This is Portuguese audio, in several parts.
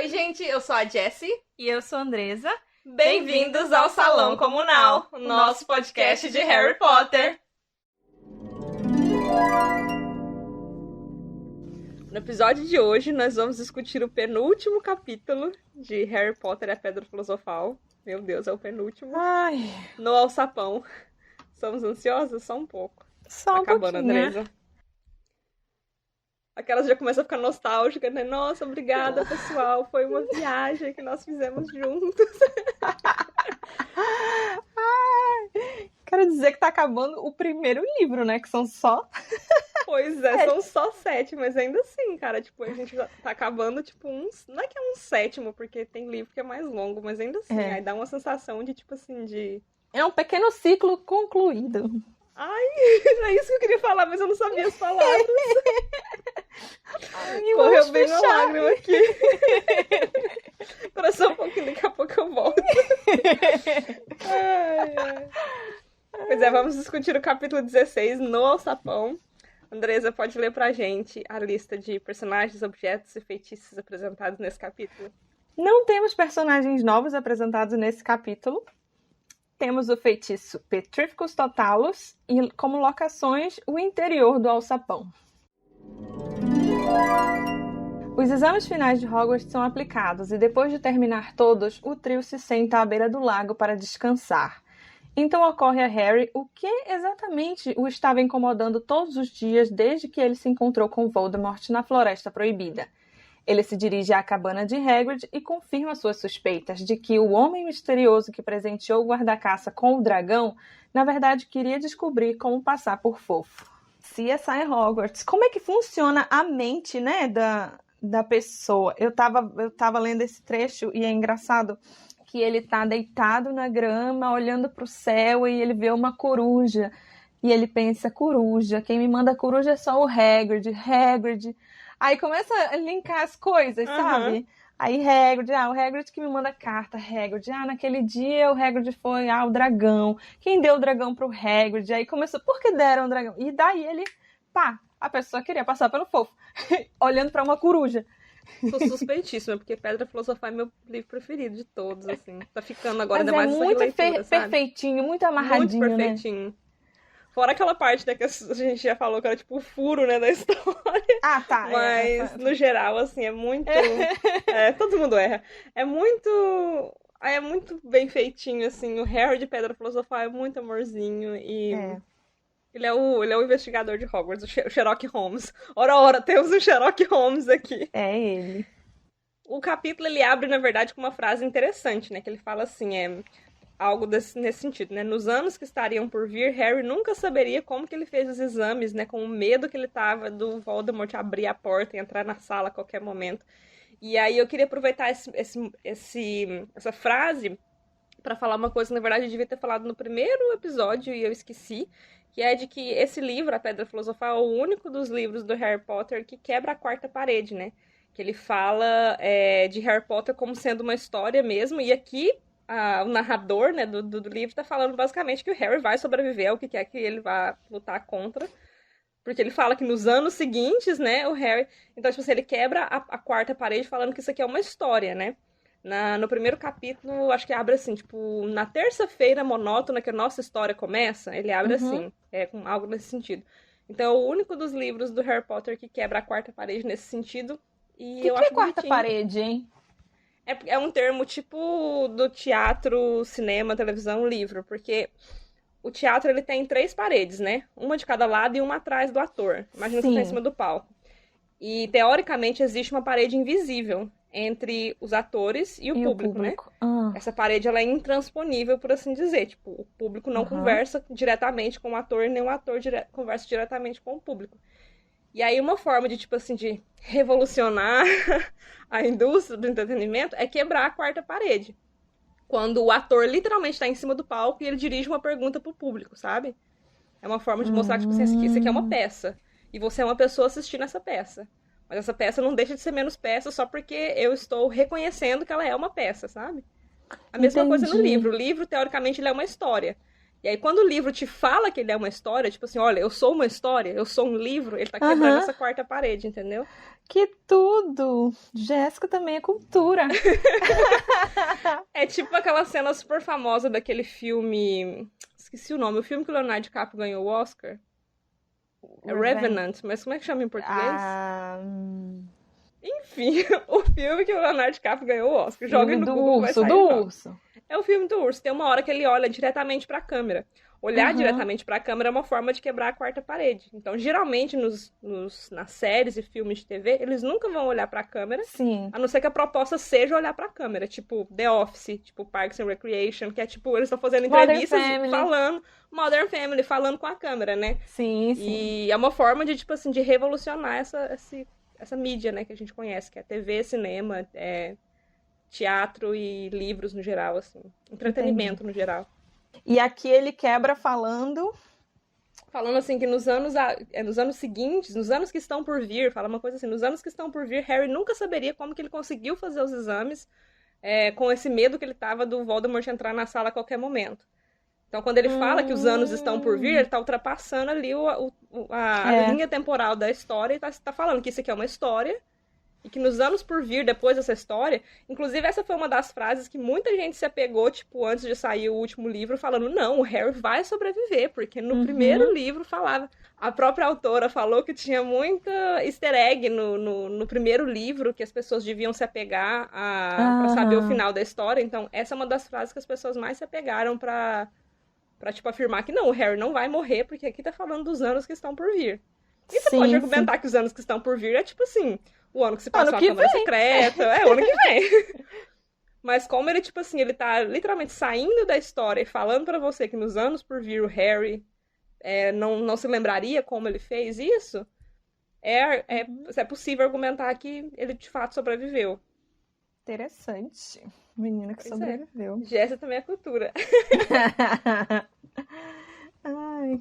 Oi, gente, eu sou a Jessie. E eu sou a Andresa. Bem-vindos ao Salão Comunal, o nosso podcast de Harry Potter. No episódio de hoje, nós vamos discutir o penúltimo capítulo de Harry Potter e a Pedra Filosofal. Meu Deus, é o penúltimo. Ai, No alçapão. Somos ansiosas? Só um pouco. só um Acabando, pouquinho. Andresa. Aquelas já começam a ficar nostálgicas, né? Nossa, obrigada, pessoal. Foi uma viagem que nós fizemos juntos. Quero dizer que tá acabando o primeiro livro, né? Que são só... Pois é, são só 7, mas ainda assim, cara, tipo, a gente já tá acabando, tipo, não é que é um sétimo, porque tem livro que é mais longo, mas ainda assim, É. aí dá uma sensação de, tipo assim, de... É um pequeno ciclo concluído. Ai, é isso que eu queria falar, mas eu não sabia as palavras. Ai, Correu vamos bem uma fechar. lágrima aqui. Espera só um pouquinho, daqui a pouco eu volto. Ai, ai. Pois é, vamos discutir o capítulo 16 no alçapão. Andresa, pode ler pra gente a lista de personagens, objetos e feitiços apresentados nesse capítulo? Não temos personagens novos apresentados nesse capítulo. Temos o feitiço Petrificus Totalus e, como locações, o interior do alçapão. Os exames finais de Hogwarts são aplicados e, depois de terminar todos, o trio se senta à beira do lago para descansar. Então ocorre a Harry o que exatamente o estava incomodando todos os dias desde que ele se encontrou com Voldemort na Floresta Proibida. Ele se dirige à cabana de Hagrid e confirma suas suspeitas de que o homem misterioso que presenteou o guarda-caça com o dragão, na verdade queria descobrir como passar por fofo. CSI Hogwarts. Como é que funciona a mente, né, da pessoa? Eu tava lendo esse trecho e é engraçado que ele tá deitado na grama, olhando pro céu e ele vê uma coruja. E ele pensa, coruja, quem me manda coruja é só o Hagrid. Aí começa a linkar as coisas, sabe? Aí Hagrid, o Hagrid que me manda carta, Hagrid, naquele dia o Hagrid foi, o dragão. Quem deu o dragão pro Hagrid? Aí começou, por que deram o dragão? E daí ele, a pessoa queria passar pelo fofo, olhando pra uma coruja. Sou suspeitíssima, porque Pedra Filosofal é meu livro preferido de todos, assim. Tá ficando agora, Mas ainda é mais essa muito releitura, sabe? perfeitinho, muito amarradinho, Muito perfeitinho. Né? Fora aquela parte, né, que a gente já falou que era tipo o furo, né, da história. Tá. Mas, no geral, assim, é muito... todo mundo erra. É muito bem feitinho, assim. O Harry de Pedra Filosofal é muito amorzinho e... Ele é o investigador de Hogwarts, o Sherlock Holmes. Ora, temos o Sherlock Holmes aqui. É ele. O capítulo, ele abre, na verdade, com uma frase interessante, né? Que ele fala assim, algo nesse sentido, né? Nos anos que estariam por vir, Harry nunca saberia como que ele fez os exames, né? Com o medo que ele tava do Voldemort abrir a porta e entrar na sala a qualquer momento. E aí eu queria aproveitar essa frase para falar uma coisa que, na verdade, eu devia ter falado no primeiro episódio e eu esqueci, que é de que esse livro, A Pedra Filosofal, é o único dos livros do Harry Potter que quebra a quarta parede, né? Que ele fala de Harry Potter como sendo uma história mesmo, e aqui o narrador, né, do livro tá falando basicamente que o Harry vai sobreviver ao que quer que ele vá lutar contra, porque ele fala que nos anos seguintes, né, o Harry... Então, tipo assim, ele quebra a quarta parede falando que isso aqui é uma história, né? No primeiro capítulo, acho que abre assim, tipo, na terça-feira monótona que a nossa história começa, ele abre assim, com algo nesse sentido. Então, é o único dos livros do Harry Potter que quebra a quarta parede nesse sentido. E eu que acho é quarta bonitinho. parede, hein? É um termo tipo do teatro, cinema, televisão, livro, porque o teatro ele tem 3 paredes, né? Uma de cada lado e uma atrás do ator. Imagina que você tá em cima do palco. E, teoricamente, existe uma parede invisível entre os atores e o público, né? Essa parede, ela é intransponível, por assim dizer. Tipo, o público não conversa diretamente com o ator, nem o ator conversa diretamente com o público. E aí, uma forma de, tipo assim, de revolucionar a indústria do entretenimento é quebrar a quarta parede. Quando o ator literalmente tá em cima do palco e ele dirige uma pergunta pro público, sabe? É uma forma de mostrar que, tipo assim, isso aqui é uma peça. E você é uma pessoa assistindo essa peça. Mas essa peça não deixa de ser menos peça só porque eu estou reconhecendo que ela é uma peça, sabe? A mesma coisa no livro. O livro, teoricamente, ele é uma história. E aí, quando o livro te fala que ele é uma história, tipo assim, olha, eu sou uma história, eu sou um livro, ele tá quebrando essa quarta parede, entendeu? Que tudo! Jéssica também é cultura. É tipo aquela cena super famosa daquele filme. Esqueci o nome, o filme que o Leonardo DiCaprio ganhou o Oscar. É Revenant, mas como é que chama em português? Enfim, o filme que o Leonardo DiCaprio ganhou o Oscar. Joga no Google que vai sair o nome. Urso. É o filme do urso. Tem uma hora que ele olha diretamente pra câmera. Olhar diretamente pra câmera é uma forma de quebrar a quarta parede. Então, geralmente, nas séries e filmes de TV, eles nunca vão olhar pra câmera. Sim. A não ser que a proposta seja olhar pra câmera. Tipo, The Office, tipo Parks and Recreation, que é tipo, eles estão fazendo entrevistas falando... Modern Family, falando com a câmera, né? Sim, sim. E é uma forma de, tipo assim, de revolucionar essa mídia, né, que a gente conhece, que é TV, cinema, teatro e livros no geral, assim. Entretenimento no geral. E aqui ele quebra falando assim que nos anos seguintes, nos anos que estão por vir, fala uma coisa assim, nos anos que estão por vir, Harry nunca saberia como que ele conseguiu fazer os exames com esse medo que ele tava do Voldemort entrar na sala a qualquer momento. Então, quando ele fala que os anos estão por vir, ele tá ultrapassando ali a linha temporal da história e tá falando que isso aqui é uma história e que nos anos por vir, depois dessa história... Inclusive, essa foi uma das frases que muita gente se apegou, tipo, antes de sair o último livro, falando, não, o Harry vai sobreviver, porque no primeiro livro falava... A própria autora falou que tinha muita easter egg no primeiro livro, que as pessoas deviam se apegar pra saber o final da história. Então, essa é uma das frases que as pessoas mais se apegaram pra tipo, afirmar que não, o Harry não vai morrer, porque aqui tá falando dos anos que estão por vir. E você pode argumentar que os anos que estão por vir é, tipo assim, o ano que se passou na Câmara Secreta, o ano que vem. Mas como ele, tipo assim, ele tá literalmente saindo da história e falando pra você que nos anos por vir o Harry não se lembraria como ele fez isso, é possível argumentar que ele, de fato, sobreviveu. Interessante. Menina que sobreviveu. Jéssica também é cultura. Ai.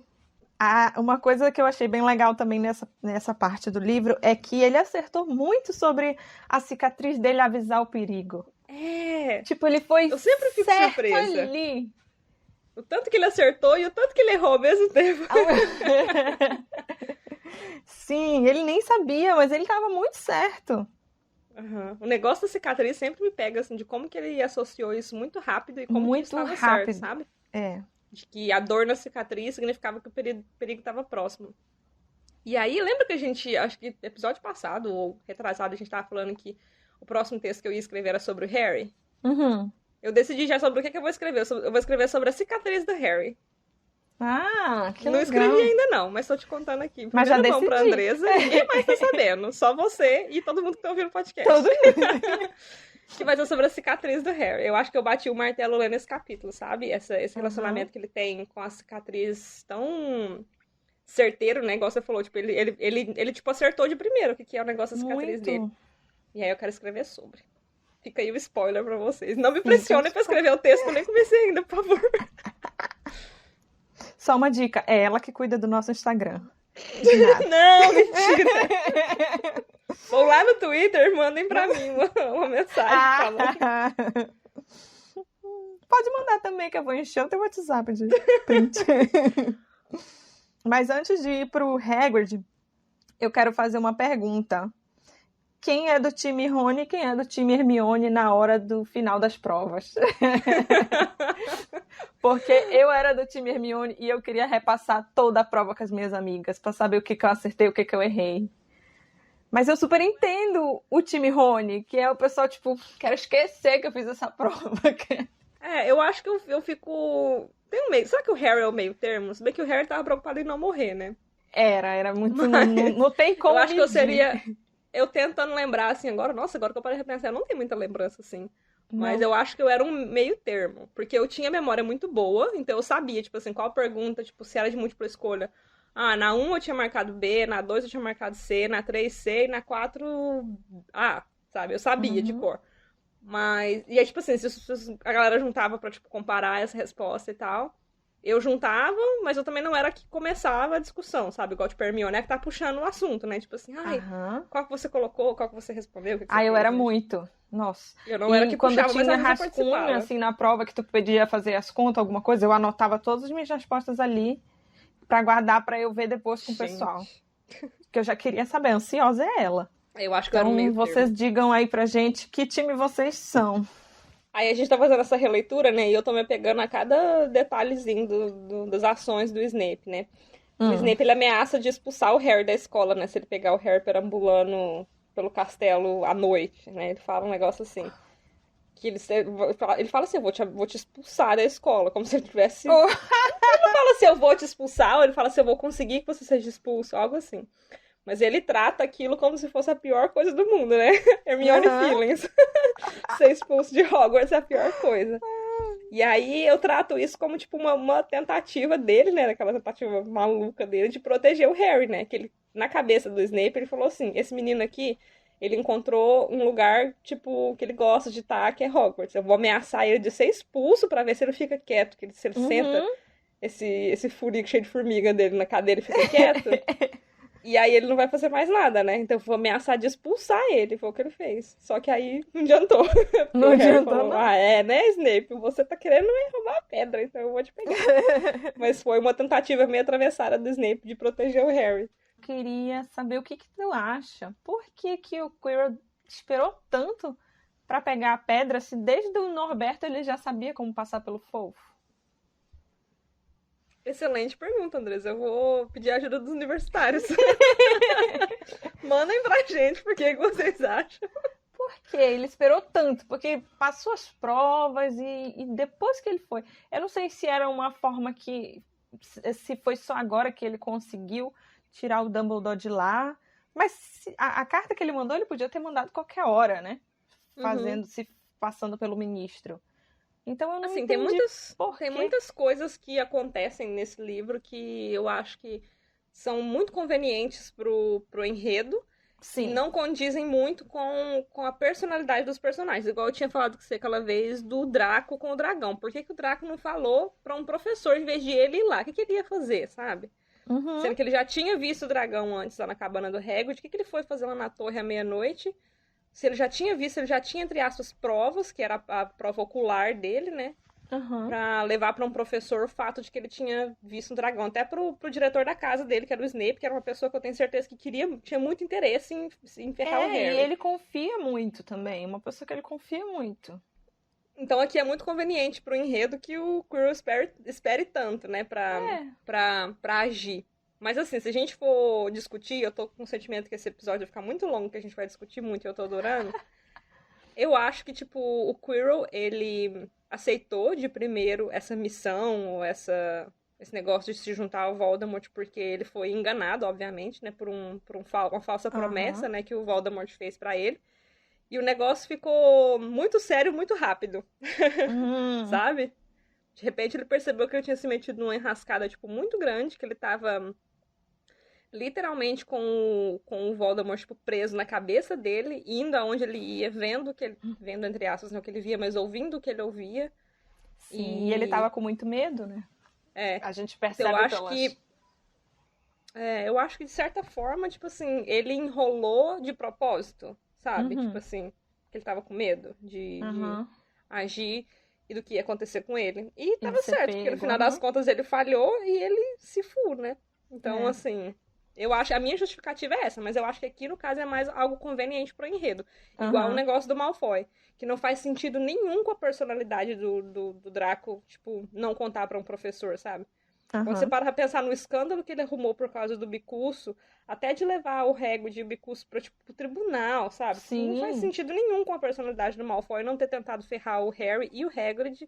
Uma coisa que eu achei bem legal também nessa parte do livro é que ele acertou muito sobre a cicatriz dele avisar o perigo. Tipo, ele foi eu sempre fico surpresa ali. O tanto que ele acertou e o tanto que ele errou ao mesmo tempo. Sim, ele nem sabia, mas ele estava muito certo. O negócio da cicatriz sempre me pega, assim, de como que ele associou isso muito rápido e como que isso estava certo, sabe? De que a dor na cicatriz significava que o perigo estava próximo. E aí, lembra que a gente, acho que episódio passado, ou retrasado, a gente estava falando que o próximo texto que eu ia escrever era sobre o Harry? Eu decidi já sobre o que eu vou escrever. Eu vou escrever sobre a cicatriz do Harry. Que legal. Não escrevi ainda não, mas tô te contando aqui. Mas já Primeira decidi. Mão pra Andresa, ninguém mais tá sabendo. Só você e todo mundo que tá ouvindo o podcast. Todo mundo. Que vai ser sobre a cicatriz do Harry. Eu acho que eu bati o martelo lendo esse capítulo, sabe? Esse relacionamento que ele tem com a cicatriz tão certeiro, né? Igual você falou, tipo, ele tipo, acertou de primeiro o que é o negócio da cicatriz dele. E aí eu quero escrever sobre. Fica aí o spoiler pra vocês. Não me pressionem pra escrever o texto, eu nem comecei ainda, por favor. Só uma dica, é ela que cuida do nosso Instagram. Não, mentira. Vão lá no Twitter, mandem pra mim uma mensagem falando. Pode mandar também, que eu vou encher o teu WhatsApp de print. Mas antes de ir pro Hagrid, eu quero fazer uma pergunta. Quem é do time Rony e quem é do time Hermione na hora do final das provas? Porque eu era do time Hermione e eu queria repassar toda a prova com as minhas amigas pra saber o que eu acertei e o que eu errei. Mas eu super entendo o time Rony, que é o pessoal, tipo, quero esquecer que eu fiz essa prova. Eu acho que eu fico... Tem um meio... Será que o Harry é o meio termo? Se bem que o Harry tava preocupado em não morrer, né? Era muito... Não tem como eu acho que eu seria... Eu tentando lembrar, assim, agora que eu parei de repensar, eu não tenho muita lembrança, assim. Não. Mas eu acho que eu era um meio termo. Porque eu tinha memória muito boa, então eu sabia, tipo assim, qual pergunta, tipo, se era de múltipla escolha. Na 1 eu tinha marcado B, na 2 eu tinha marcado C, na 3 C e na 4 A, sabe? Eu sabia de cor. Mas... E aí, tipo assim, se a galera juntava pra, tipo, comparar essa resposta e tal... eu juntava, mas eu também não era que começava a discussão, sabe? Igual tipo, a Hermione é que tá puxando o assunto, né? Tipo assim, ai, Aham. qual que você colocou, qual que você respondeu, o que que você Ah, eu era fez, né? muito. Nossa. Eu não era E que quando puxava, mas tinha às vezes eu rascunho, participava. assim, na prova que tu podia fazer as contas, alguma coisa, eu anotava todas as minhas respostas ali pra guardar pra eu ver depois com o pessoal. Gente, Que eu já queria saber, ansiosa é ela. eu acho que eu era um Então, meio termo. vocês digam aí pra gente que time vocês são. Aí a gente tá fazendo essa releitura, né? E eu tô me pegando a cada detalhezinho das ações do Snape, né? O Hum. Snape, ele ameaça de expulsar o Harry da escola, né? Se ele pegar o Harry perambulando pelo castelo à noite, né? Ele fala um negócio assim. Que ele fala assim, vou te expulsar da escola. Como se ele tivesse... Oh. Ele não fala assim, eu vou te expulsar, ou ele fala assim, eu vou conseguir que você seja expulso, algo assim. Mas ele trata aquilo como se fosse a pior coisa do mundo, né? Hermione Aham. Feelings. Ser expulso de Hogwarts é a pior coisa. E aí eu trato isso como, tipo, uma tentativa dele, né? Aquela tentativa maluca dele de proteger o Harry, né? Que ele, na cabeça do Snape, ele falou assim, esse menino aqui, ele encontrou um lugar, tipo, que ele gosta de estar, que é Hogwarts. Eu vou ameaçar ele de ser expulso pra ver se ele fica quieto, que se ele senta Uhum. esse furico cheio de formiga dele na cadeira e fica quieto. E aí ele não vai fazer mais nada, né? Então eu vou ameaçar de expulsar ele, foi o que ele fez. Só que aí não adiantou. Porque Não o Harry adiantou, falou, não. ah, é, né, Snape? Você tá querendo me roubar a pedra, então eu vou te pegar. Mas foi uma tentativa meio atravessada do Snape de proteger o Harry. Queria saber o que que tu acha. Por que que o Quirrell esperou tanto pra pegar a pedra se desde o Norberto ele já sabia como passar pelo fofo? Excelente pergunta, Andres. Eu vou pedir a ajuda dos universitários. Mandem pra gente, porque que vocês acham? Por que ele esperou tanto? Porque passou as provas e depois que ele foi. Eu não sei se era uma forma que. Se foi só agora que ele conseguiu tirar o Dumbledore de lá. Mas a carta que ele mandou, ele podia ter mandado qualquer hora, né? Uhum. Se passando pelo ministro. Então eu não Assim, entendi por tem quê. muitas coisas que acontecem nesse livro que eu acho que são muito convenientes pro enredo e Sim. não condizem muito com a personalidade dos personagens. Igual eu tinha falado com você aquela vez do Draco com o dragão. Por que, que o Draco não falou pra um professor em vez de ele ir lá? O que, que ele ia fazer, sabe? Uhum. Sendo que ele já tinha visto o dragão antes lá na cabana do Hagrid. O que, que ele foi fazer lá na torre à meia-noite? Se ele já tinha visto, ele já tinha, entre aspas, provas, que era a prova ocular dele, né? Uhum. Pra levar pra um professor o fato de que ele tinha visto um dragão. Até pro diretor da casa dele, que era o Snape, que era uma pessoa que eu tenho certeza que tinha muito interesse em ferrar o É, e Harry. ele confia muito também. Uma pessoa que ele confia muito. Então aqui é muito conveniente pro enredo que o Quirrell espere tanto, né, É. pra agir. Mas assim, se a gente for discutir, eu tô com o sentimento que esse episódio vai ficar muito longo, que a gente vai discutir muito e eu tô adorando. Eu acho que, tipo, o Quirrell, ele aceitou de primeiro essa missão, ou esse negócio de se juntar ao Voldemort, porque ele foi enganado, obviamente, né, uma falsa promessa, Aham. né, que o Voldemort fez pra ele. E o negócio ficou muito sério, muito rápido, Uhum. sabe? De repente ele percebeu que ele tinha se metido numa enrascada, tipo, muito grande, que ele tava literalmente com o Voldemort, tipo, preso na cabeça dele, indo aonde ele ia, vendo entre aspas, não o que ele via, mas ouvindo o que ele ouvia. Sim, e ele E tava com muito medo, né? é, A gente então percebe pelas. eu acho que de certa forma, tipo assim, ele enrolou de propósito, sabe? Tipo Uhum. assim, que ele tava com medo de Aham. agir e do que ia acontecer com ele. E E de tava ser certo, porque no pego. final das Aham. contas ele falhou e ele se full, né? Então, É. assim, eu acho, a minha justificativa é essa, mas eu acho que aqui no caso é mais algo conveniente pro enredo. Igual o Aham. negócio do Malfoy, que não faz sentido nenhum com a personalidade do Draco, tipo, não contar pra um professor, sabe? Quando você Aham. para pra pensar no escândalo que ele arrumou por causa do Bicurso, até de levar o Hagrid e o Bicurso pra, tipo, pro tribunal, sabe? Tipo, não faz Sim. sentido nenhum com a personalidade do Malfoy não ter tentado ferrar o Harry e o Hagrid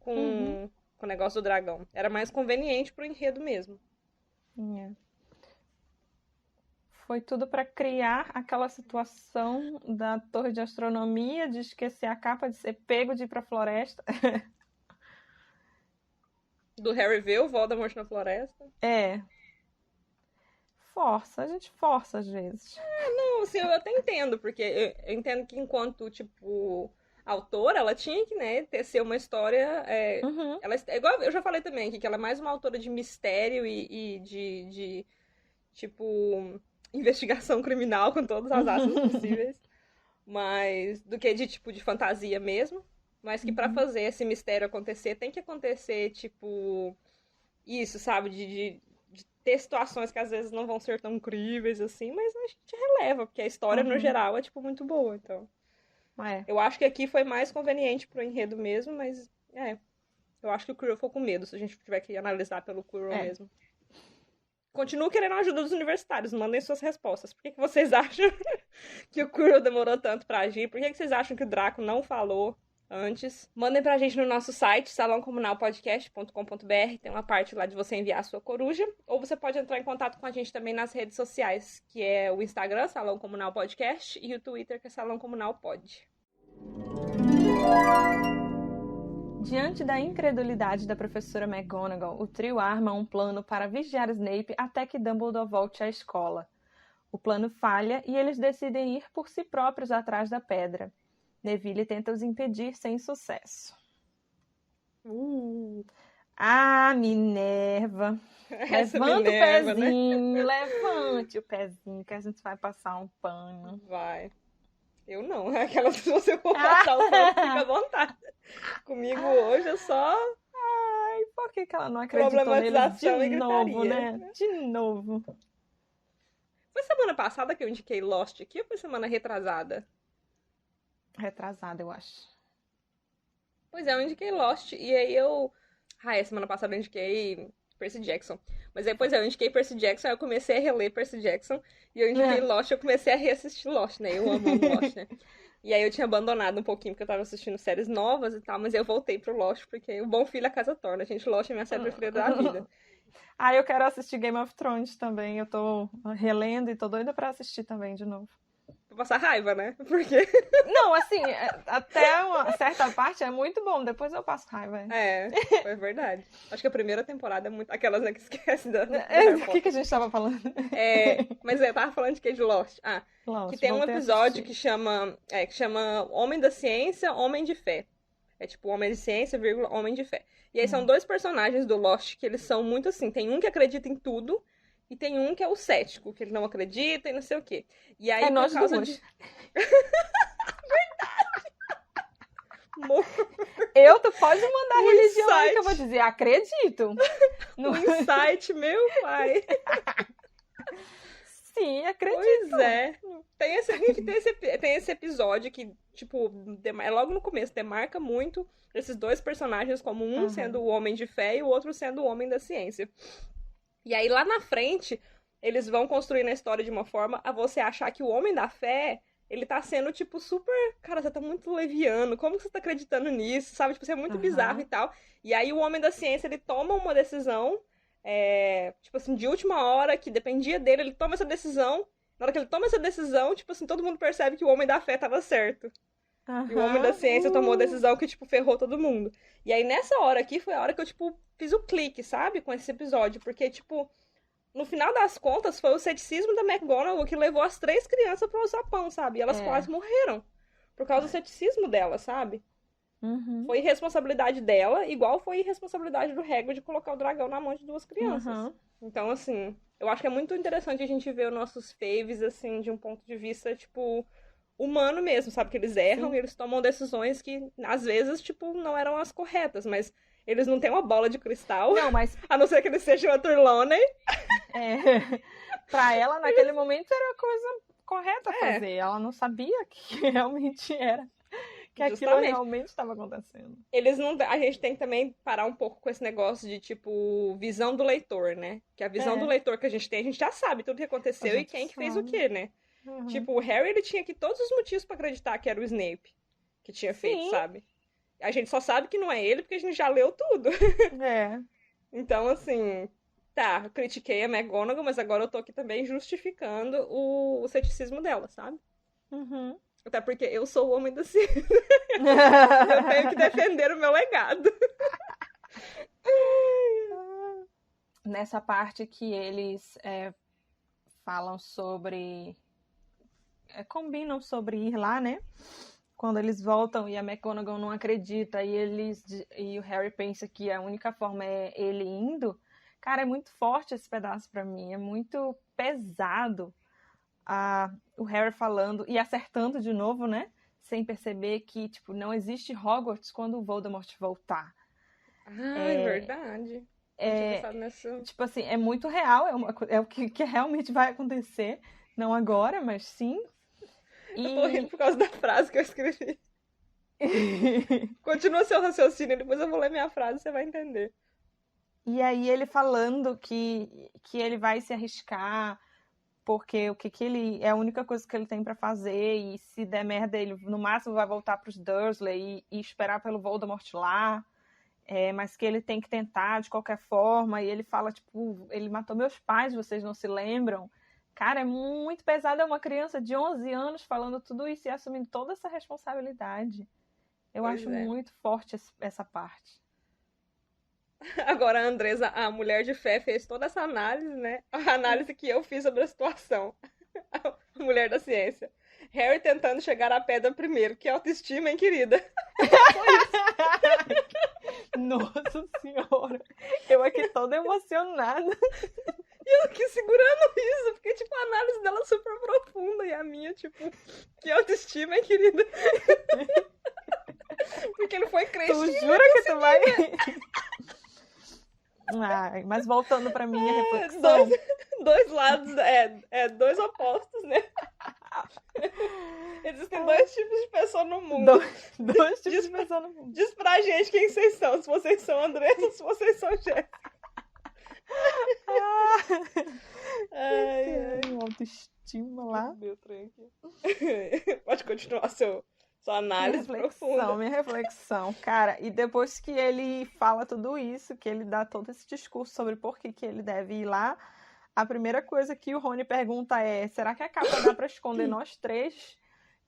Uhum. com o negócio do dragão. Era mais conveniente pro enredo mesmo. É. Foi tudo para criar aquela situação da torre de astronomia, de esquecer a capa, de ser pego, de ir pra floresta. Do Harry ver o Voldemort na floresta. É, força, a gente força às vezes. Não, assim, eu até entendo, porque eu entendo que enquanto, tipo, autora, ela tinha que, né, ser uma história... ela, igual eu já falei também aqui, que ela é mais uma autora de mistério e de tipo, investigação criminal com todas as aspas possíveis. Mas do que de tipo de fantasia mesmo. Mas que pra fazer esse mistério acontecer, tem que acontecer, tipo, isso, sabe? De ter situações que às vezes não vão ser tão críveis assim, mas a gente releva, porque a história, no geral, é, tipo, muito boa, então. Eu acho que aqui foi mais conveniente pro enredo mesmo, mas, eu acho que o Quirrell ficou com medo, se a gente tiver que analisar pelo Quirrell mesmo. Continuo querendo a ajuda dos universitários, mandem suas respostas. Por que vocês acham que o Quirrell demorou tanto pra agir? Por que vocês acham que o Draco não falou antes? Mandem pra gente no nosso site, salãocomunalpodcast.com.br. Tem uma parte lá de você enviar a sua coruja. Ou você pode entrar em contato com a gente também nas redes sociais, que é o Instagram, Salão Comunal Podcast, e o Twitter, que é Salão Comunal Pod. Diante da incredulidade da professora McGonagall, o trio arma um plano para vigiar Snape até que Dumbledore volte à escola. O plano falha e eles decidem ir por si próprios atrás da pedra. Neville tenta os impedir sem sucesso. Minerva! Levanta o pezinho, né? Levante o pezinho que a gente vai passar um pano. Vai. Eu não, aquela se você for passar o pano, fica à vontade. Comigo hoje é só... Ai, por que ela não acreditou neles de novo, né? De novo. Foi semana passada que eu indiquei Lost aqui ou foi semana retrasada? Retrasada, eu acho. Pois é, eu indiquei Lost e aí eu... semana passada eu indiquei Percy Jackson. Mas aí, eu indiquei Percy Jackson, aí eu comecei a reler Percy Jackson. E eu indiquei Lost, eu comecei a reassistir Lost, né? Eu amo Lost, né? E aí eu tinha abandonado um pouquinho, porque eu tava assistindo séries novas e tal, mas eu voltei pro Lost, porque o bom filho a casa torna. Gente, Lost é minha série preferida da vida. Eu quero assistir Game of Thrones também. Eu tô relendo e tô doida pra assistir também de novo. Pra passar raiva, né? Porque... Não, assim, até uma certa parte é muito bom, depois eu passo raiva. Foi verdade. Acho que a primeira temporada é muito... Aquelas, né, que esquecem da... O que a gente tava falando? Mas eu tava falando de que de Lost. Lost, que tem um episódio que chama Homem da Ciência, Homem de Fé. É tipo Homem de Ciência, vírgula, Homem de Fé. E aí são dois personagens do Lost que eles são muito assim. Tem um que acredita em tudo e tem um que é o cético, que ele não acredita e não sei o quê. E aí, por causa de... Tu pode mandar a religião aí que eu vou dizer, acredito. No insight, meu pai. Sim, acredito. Pois é. Tem esse episódio que, tipo, é logo no começo, demarca muito esses dois personagens como um sendo o homem de fé e o outro sendo o homem da ciência. E aí, lá na frente, eles vão construindo a história de uma forma a você achar que o homem da fé, ele tá sendo, tipo, super... Cara, você tá muito leviano, como que você tá acreditando nisso, sabe? Tipo, isso é muito bizarro e tal. E aí, o homem da ciência, ele toma uma decisão, tipo assim, de última hora, que dependia dele, ele toma essa decisão. Na hora que ele toma essa decisão, tipo assim, todo mundo percebe que o homem da fé tava certo. E o homem da ciência tomou a decisão que, tipo, ferrou todo mundo. E aí, nessa hora aqui, foi a hora que eu, tipo, fiz o clique, sabe? Com esse episódio. Porque, tipo, no final das contas, foi o ceticismo da McGonagall que levou as 3 crianças pro Alçapão, sabe? E elas quase morreram. Por causa do ceticismo dela, sabe? Foi irresponsabilidade dela, igual foi irresponsabilidade do Hagrid de colocar o dragão na mão de 2 crianças. Então, assim, eu acho que é muito interessante a gente ver os nossos faves, assim, de um ponto de vista, tipo... humano mesmo, sabe? Que eles erram e eles tomam decisões que, às vezes, tipo, não eram as corretas, mas eles não têm uma bola de cristal. Não, mas... a não ser que eles sejam a Trelawney. Pra ela, naquele momento, era a coisa correta a fazer. Ela não sabia que realmente era. Que aquilo realmente estava acontecendo. A gente tem que também parar um pouco com esse negócio de, tipo, visão do leitor, né? Que a visão do leitor que a gente já sabe tudo que aconteceu e quem que fez o quê, né? Tipo, o Harry, ele tinha aqui todos os motivos pra acreditar que era o Snape que tinha feito, sabe? A gente só sabe que não é ele porque a gente já leu tudo. Então, assim, eu critiquei a McGonagall, mas agora eu tô aqui também justificando o ceticismo dela, sabe? Até porque eu sou o homem da ciência. Eu tenho que defender o meu legado. Nessa parte que eles falam sobre... combinam sobre ir lá, né? quando eles voltam e a McGonagall não acredita e o Harry pensa que a única forma é ele indo, cara, é muito forte esse pedaço pra mim, é muito pesado o Harry falando e acertando de novo, né? Sem perceber que, tipo, não existe Hogwarts quando o Voldemort voltar. É verdade. Não tinha pensado nessa... Tipo assim, é muito real, é o que realmente vai acontecer. Não agora, mas sim. Eu tô rindo por causa da frase que eu escrevi. Continua seu raciocínio, depois eu vou ler minha frase e você vai entender. E aí ele falando que ele vai se arriscar, porque o que ele é a única coisa que ele tem pra fazer, e se der merda ele no máximo vai voltar pros Dursley e esperar pelo Voldemort lá, mas que ele tem que tentar de qualquer forma. E ele fala, tipo, ele matou meus pais, vocês não se lembram? Cara, é muito pesado, é uma criança de 11 anos falando tudo isso e assumindo toda essa responsabilidade. Eu acho muito forte essa parte. Agora a Andresa, a mulher de fé, fez toda essa análise, né? A análise que eu fiz sobre a situação. A mulher da ciência. Harry tentando chegar à pedra primeiro. Que autoestima, hein, querida? Nossa senhora. Eu aqui toda emocionada. E eu aqui segurando isso, porque, tipo, a análise dela é super profunda. E a minha, tipo, que autoestima, hein, querida? Porque ele foi crente. Tu jura que tu vai... Ai, mas voltando pra minha reflexão. Dois lados, dois opostos, né? Existem dois tipos de pessoa no mundo. Dois tipos de pessoa no mundo. Diz pra gente quem vocês são. Se vocês são Andressa ou se vocês são Jéssica. Ai, autoestima lá. Meu trem aqui. Pode continuar sua análise profunda. Minha reflexão. Cara, e depois que ele fala tudo isso, que ele dá todo esse discurso sobre por que ele deve ir lá, a primeira coisa que o Rony pergunta é: será que a capa dá pra esconder nós três?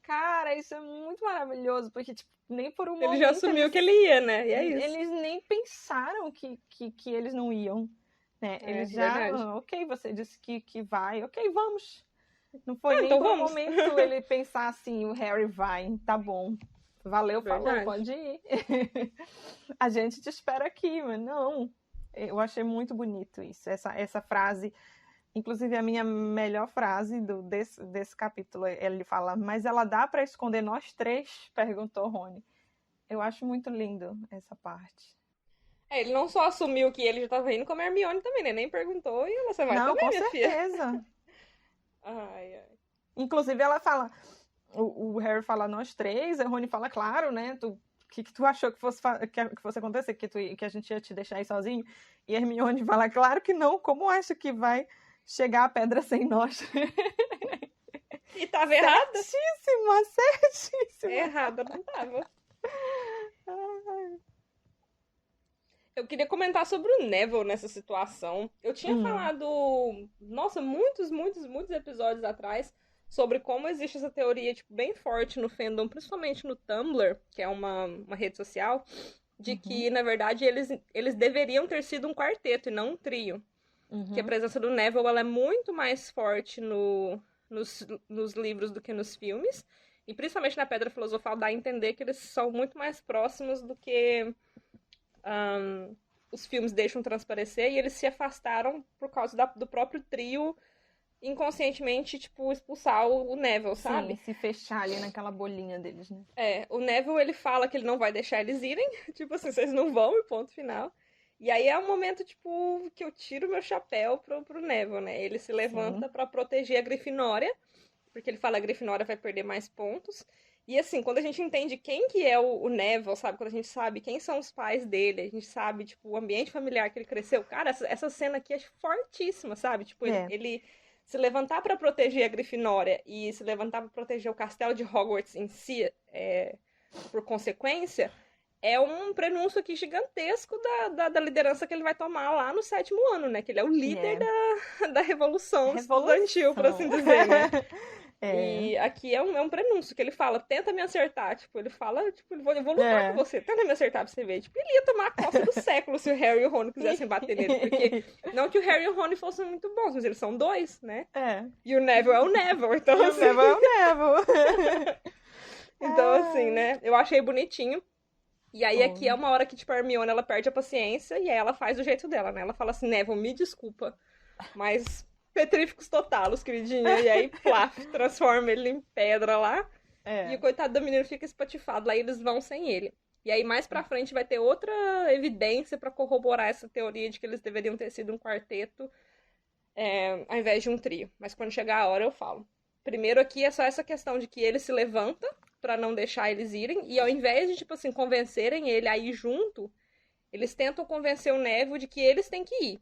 Cara, isso é muito maravilhoso, porque, tipo, nem por um momento... Ele já assumiu que ele ia, né? E é isso. Eles nem pensaram que eles não iam, né? Eles já... Ok, você disse que vai. Ok, vamos. Não foi nem então por um momento ele pensar assim, o Harry vai, tá bom. Valeu, falou, pode ir. A gente te espera aqui, mas não. Eu achei muito bonito isso, essa frase. Inclusive, a minha melhor frase desse capítulo, ele fala: mas ela dá pra esconder nós três? Perguntou Rony. Eu acho muito lindo essa parte. Ele não só assumiu que ele já tava indo, como a Hermione também, né? Nem perguntou e você vai não, também, com minha certeza. Filha. Ai. Inclusive, ela fala... O Harry fala nós três, a Rony fala, claro, né? O que tu achou que fosse acontecer? Que a gente ia te deixar aí sozinho? E a Hermione fala, claro que não. Como acha que vai chegar a pedra sem nós? E tava errada? Certíssima. Errada não tava. Eu queria comentar sobre o Neville nessa situação. Eu tinha falado, nossa, muitos episódios atrás, sobre como existe essa teoria, tipo, bem forte no fandom, principalmente no Tumblr, que é uma rede social, de que, na verdade, eles deveriam ter sido um quarteto e não um trio. Que a presença do Neville, ela é muito mais forte nos livros do que nos filmes. E principalmente na Pedra Filosofal dá a entender que eles são muito mais próximos do que os filmes deixam transparecer. E eles se afastaram por causa do próprio trio inconscientemente, tipo, expulsar o Neville, sabe? Sim, se fechar ali naquela bolinha deles, né? O Neville, ele fala que ele não vai deixar eles irem. Tipo assim, vocês não vão, e ponto final. E aí é um momento, tipo, que eu tiro meu chapéu pro Neville, né? Ele se levanta pra proteger a Grifinória, porque ele fala que a Grifinória vai perder mais pontos. E assim, quando a gente entende quem que é o Neville, sabe? Quando a gente sabe quem são os pais dele, a gente sabe, tipo, o ambiente familiar que ele cresceu. Cara, essa cena aqui é fortíssima, sabe? Tipo, ele se levantar pra proteger a Grifinória e se levantar pra proteger o castelo de Hogwarts em si, por consequência... É um prenúncio aqui gigantesco da liderança que ele vai tomar lá no 7º ano, né? Que ele é o líder da revolução estudantil, por assim dizer, né? E aqui é um prenúncio que ele fala, tenta me acertar. Tipo, ele fala, tipo, eu vou lutar com você, tenta me acertar pra você ver. Tipo, ele ia tomar a costa do século se o Harry e o Rony quisessem bater nele. Porque, não que o Harry e o Rony fossem muito bons, mas eles são dois, né? E o Neville é o Neville, então... E o Neville é o Neville. Então, assim, né? Eu achei bonitinho. E aí aqui é Foi. uma hora que, tipo, a Hermione, ela perde a paciência e aí ela faz do jeito dela, né? Ela fala assim, Neville, me desculpa, mas petríficos totalos, queridinha. E aí, plaf, transforma ele em pedra lá. E o É. coitado do menino fica espatifado. Lá e eles vão sem ele. E aí, mais pra frente, vai ter outra evidência pra corroborar essa teoria de que eles deveriam ter sido um quarteto ao invés de um trio. Mas quando chegar a hora, eu falo. Primeiro aqui é só essa questão de que ele se levanta pra não deixar eles irem. E ao invés de, tipo assim, convencerem ele a ir junto, eles tentam convencer o Neville de que eles têm que ir.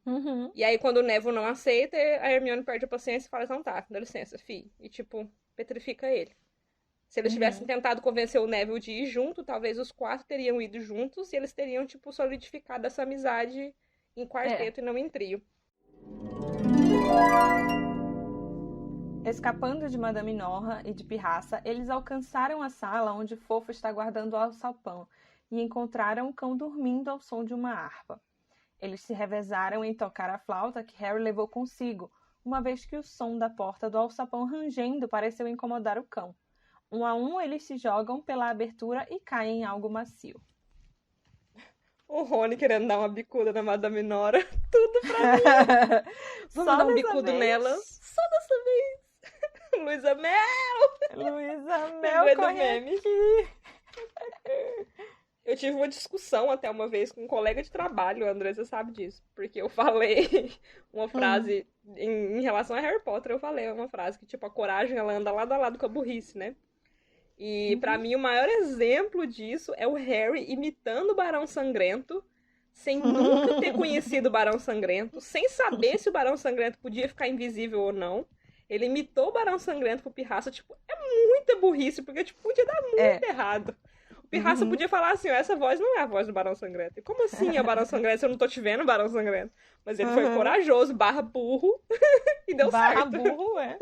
Uhum. E aí, quando o Neville não aceita, a Hermione perde a paciência e fala, então tá, dá licença, fi. E, tipo, petrifica ele. Se eles tivessem Uhum. tentado convencer o Neville de ir junto, talvez os quatro teriam ido juntos e eles teriam, tipo, solidificado essa amizade em É. quarteto e não em trio. Escapando de Madame Norra e de Pirraça, eles alcançaram a sala onde Fofo está guardando o alçapão e encontraram o cão dormindo ao som de uma harpa. Eles se revezaram em tocar a flauta que Harry levou consigo, uma vez que o som da porta do alçapão rangendo pareceu incomodar o cão. Um a um, eles se jogam pela abertura e caem em algo macio. O Rony querendo dar uma bicuda na Madame Nora. Tudo pra mim. Vamos Só dar um dessa bicudo nela. vez, Só dessa vez. Luísa Mel. Luísa Mel Lembrei do corre meme. aqui. Eu tive uma discussão até uma vez com um colega de trabalho, a Andressa sabe disso. Porque eu falei uma frase em relação a Harry Potter, eu falei uma frase que, tipo, a coragem, ela anda lado a lado com a burrice, né? E pra Uhum. mim o maior exemplo disso é o Harry imitando o Barão Sangrento, sem nunca ter conhecido o Barão Sangrento, sem saber se o Barão Sangrento podia ficar invisível ou não. Ele imitou o Barão Sangrento pro Pirraça, tipo, é muita burrice, porque tipo, podia dar muito É. errado. O Pirraça Uhum. podia falar assim, ó, essa voz não é a voz do Barão Sangrento. E como assim é o Barão Sangrento se eu não tô te vendo, Barão Sangrento? Mas ele foi Uhum. corajoso, barra burro, e deu Barra certo. burro, é.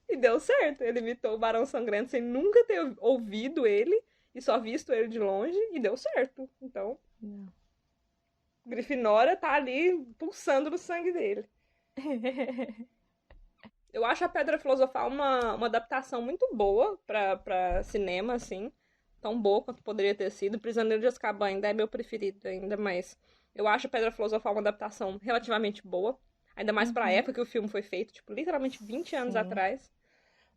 E deu certo. Ele imitou o Barão Sangrento sem nunca ter ouvido ele e só visto ele de longe e deu certo. Então, Grifinória tá ali pulsando no sangue dele. Eu acho a Pedra Filosofal uma adaptação muito boa pra cinema, assim. Tão boa quanto poderia ter sido. Prisioneiro de Azkaban ainda é meu preferido, ainda mais. Eu acho a Pedra Filosofal uma adaptação relativamente boa. Ainda mais pra Uhum. época que o filme foi feito, tipo, literalmente 20 anos Sim. atrás.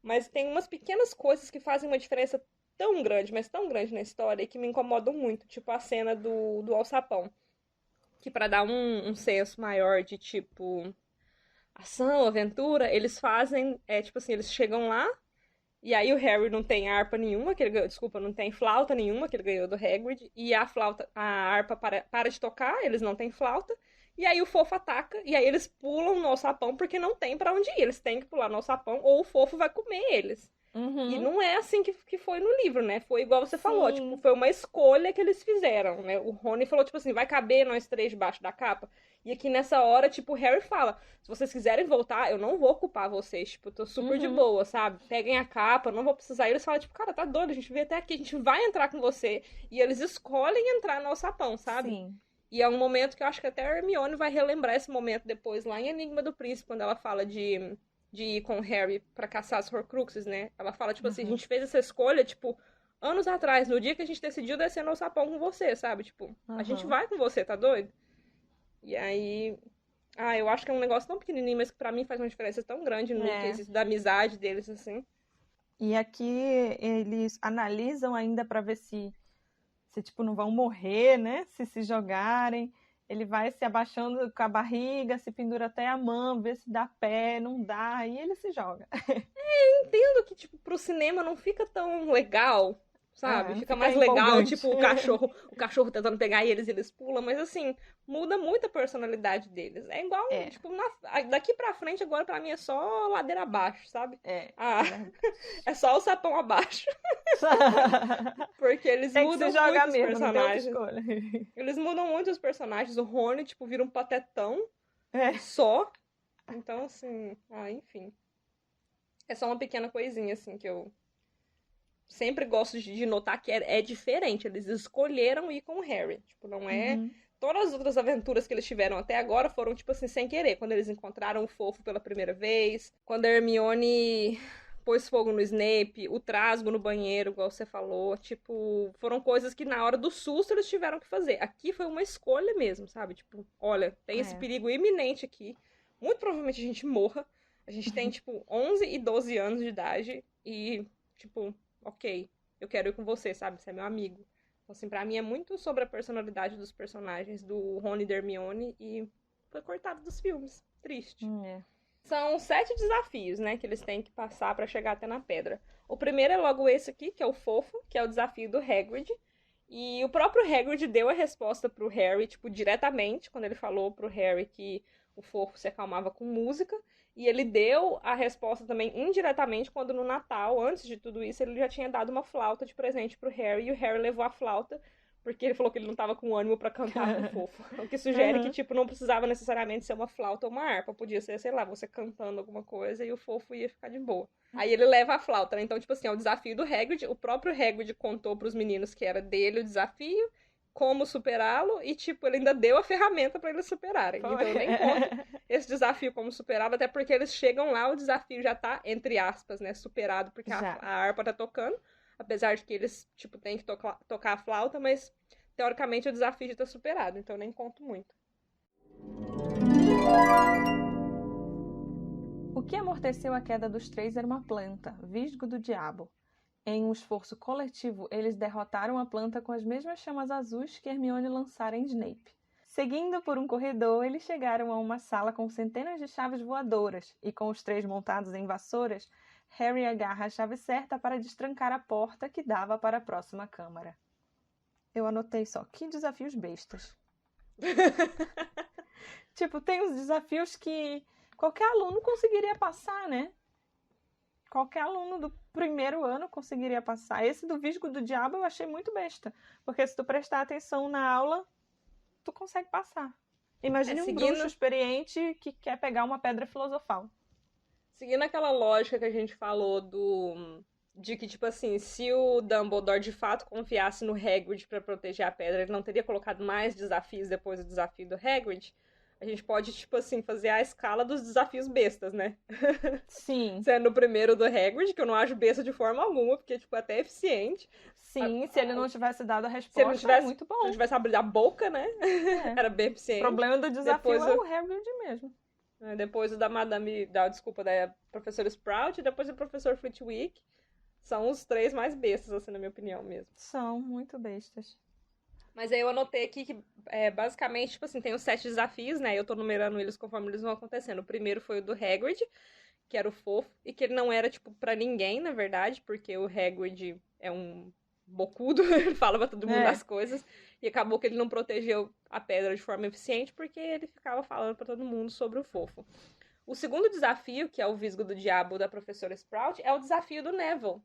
Mas tem umas pequenas coisas que fazem uma diferença tão grande, mas tão grande na história e que me incomodam muito. Tipo a cena do alçapão. Que pra dar um senso maior de tipo ação, aventura, eles fazem, tipo assim, eles chegam lá e aí o Harry não tem harpa nenhuma, que ele ganhou, desculpa, não tem flauta nenhuma que ele ganhou do Hagrid, e a harpa para de tocar, eles não têm flauta, e aí o Fofo ataca, e aí eles pulam no alçapão porque não tem pra onde ir, eles têm que pular no alçapão ou o Fofo vai comer eles. E Uhum. não é assim que foi no livro, né? Foi igual você falou, tipo, Sim. foi uma escolha que eles fizeram, né? O Rony falou, tipo assim, vai caber nós três debaixo da capa? E aqui nessa hora, tipo, o Harry fala, se vocês quiserem voltar, eu não vou culpar vocês, tipo, eu tô super de Uhum. boa, sabe? Peguem a capa, eu não vou precisar. E eles falam, tipo, cara, tá doido, a gente veio até aqui, a gente vai entrar com você. E eles escolhem entrar no alçapão, sabe? Sim. E é um momento que eu acho que até a Hermione vai relembrar esse momento depois, lá em Enigma do Príncipe, quando ela fala de ir com o Harry pra caçar as Horcruxes, né? Ela fala, tipo assim, a Uhum. gente fez essa escolha, tipo, anos atrás, no dia que a gente decidiu descer no sapão com você, sabe? Tipo, a gente Uhum. vai com você, tá doido? E aí. Ah, eu acho que é um negócio tão pequenininho, mas que pra mim faz uma diferença tão grande no É. quesito da amizade deles, assim. E aqui eles analisam ainda para ver se tipo não vão morrer, né? Se jogarem, ele vai se abaixando com a barriga, se pendura até a mão, vê se dá pé, não dá, aí ele se joga. Entendo que, tipo, pro cinema não fica tão legal, sabe? É, não Fica fica mais legal, empolgante. tipo, o cachorro tentando pegar eles pulam, mas assim, muda muito a personalidade deles. É igual, É, tipo, daqui pra frente agora pra mim é só ladeira abaixo, sabe? é, Ah, verdade. é só o sapão abaixo. Porque eles Tem que se mudam jogar muito os mesmo, não tem outra personagens. escolha. Eles mudam muito os personagens. O Rony, tipo, vira um patetão e É. só. Então, assim, enfim. É só uma pequena coisinha, assim, que eu sempre gosto de notar que é diferente. Eles escolheram ir com o Harry. Tipo, não é. Uhum. Todas as outras aventuras que eles tiveram até agora foram, tipo assim, sem querer. Quando eles encontraram o Fofo pela primeira vez. Quando a Hermione pôs fogo no Snape, o trasgo no banheiro, igual você falou. Tipo, foram coisas que na hora do susto eles tiveram que fazer. Aqui foi uma escolha mesmo, sabe? Tipo, olha, tem esse perigo iminente aqui. Muito provavelmente a gente morra. A gente tem, tipo, 11 e 12 anos de idade e, tipo, ok, eu quero ir com você, sabe? Você é meu amigo. Então, assim, pra mim é muito sobre a personalidade dos personagens, do Rony e da Hermione, e foi cortado dos filmes. Triste. São 7 desafios, né, que eles têm que passar pra chegar até na pedra. O primeiro é logo esse aqui, que é o fofo, que é o desafio do Hagrid. E o próprio Hagrid deu a resposta pro Harry, tipo, diretamente, quando ele falou pro Harry que o fofo se acalmava com música. E ele deu a resposta também indiretamente, quando no Natal, antes de tudo isso, ele já tinha dado uma flauta de presente pro Harry. E o Harry levou a flauta, porque ele falou que ele não tava com ânimo pra cantar pro fofo. O que sugere que, tipo, não precisava necessariamente ser uma flauta ou uma harpa. Podia ser, sei lá, você cantando alguma coisa e o fofo ia ficar de boa. Aí ele leva a flauta, né? Então, tipo assim, é o desafio do Hagrid. O próprio Hagrid contou pros meninos que era dele o desafio, como superá-lo, e, tipo, ele ainda deu a ferramenta pra eles superarem. Então, eu nem conto esse desafio como superado, até porque eles chegam lá, o desafio já tá, entre aspas, né, superado, porque a harpa tá tocando, apesar de que eles, tipo, têm que tocar a flauta, mas, teoricamente, o desafio já tá superado, então eu nem conto muito. O que amorteceu a queda dos três era uma planta, Visgo do Diabo. Em um esforço coletivo, eles derrotaram a planta com as mesmas chamas azuis que Hermione lançara em Snape. Seguindo por um corredor, eles chegaram a uma sala com centenas de chaves voadoras, e com os três montados em vassouras, Harry agarra a chave certa para destrancar a porta que dava para a próxima câmara. Eu anotei só, que desafios bestas. Tipo, tem os desafios que qualquer aluno conseguiria passar, né? Qualquer aluno do primeiro ano conseguiria passar. Esse do Visgo do Diabo eu achei muito besta. Porque se tu prestar atenção na aula, tu consegue passar. Imagine um bruxo experiente que quer pegar uma pedra filosofal. Seguindo aquela lógica que a gente falou de que, tipo assim, se o Dumbledore de fato confiasse no Hagrid pra proteger a pedra, ele não teria colocado mais desafios depois do desafio do Hagrid. A gente pode, tipo assim, fazer a escala dos desafios bestas, né? Sim. Sendo o primeiro do Hagrid, que eu não acho besta de forma alguma, porque, tipo, é até eficiente. Sim, se ele não tivesse dado a resposta, é muito bom. Se ele tivesse abrido a boca, né? Era bem eficiente. O problema do desafio é o Hagrid mesmo. Depois o da da professora Sprout e depois do professor Flitwick. São os três mais bestas, assim, na minha opinião mesmo. São muito bestas. Mas aí eu anotei aqui que, basicamente, tipo assim, tem os 7 desafios, né? Eu tô numerando eles conforme eles vão acontecendo. O primeiro foi o do Hagrid, que era o fofo, e que ele não era, tipo, pra ninguém, na verdade, porque o Hagrid é um bocudo, ele fala pra todo mundo as coisas, e acabou que ele não protegeu a pedra de forma eficiente, porque ele ficava falando pra todo mundo sobre o fofo. O segundo desafio, que é o Visgo do Diabo da professora Sprout, é o desafio do Neville.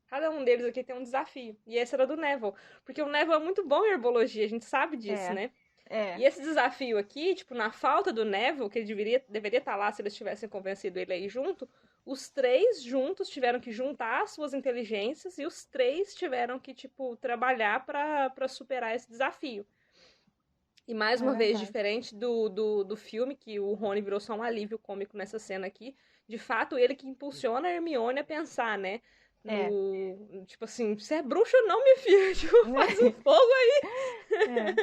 Cada um deles aqui tem um desafio. E esse era do Neville. Porque o Neville é muito bom em herbologia, a gente sabe disso, né? E esse desafio aqui, tipo, na falta do Neville, que ele deveria estar lá se eles tivessem convencido ele aí junto, os três juntos tiveram que juntar as suas inteligências e os três tiveram que, tipo, trabalhar pra superar esse desafio. E mais uma vez, diferente do filme, que o Rony virou só um alívio cômico nessa cena aqui, de fato, ele que impulsiona a Hermione a pensar, né? Tipo assim, você é bruxa ou não, minha filha? Tipo, faz um fogo aí.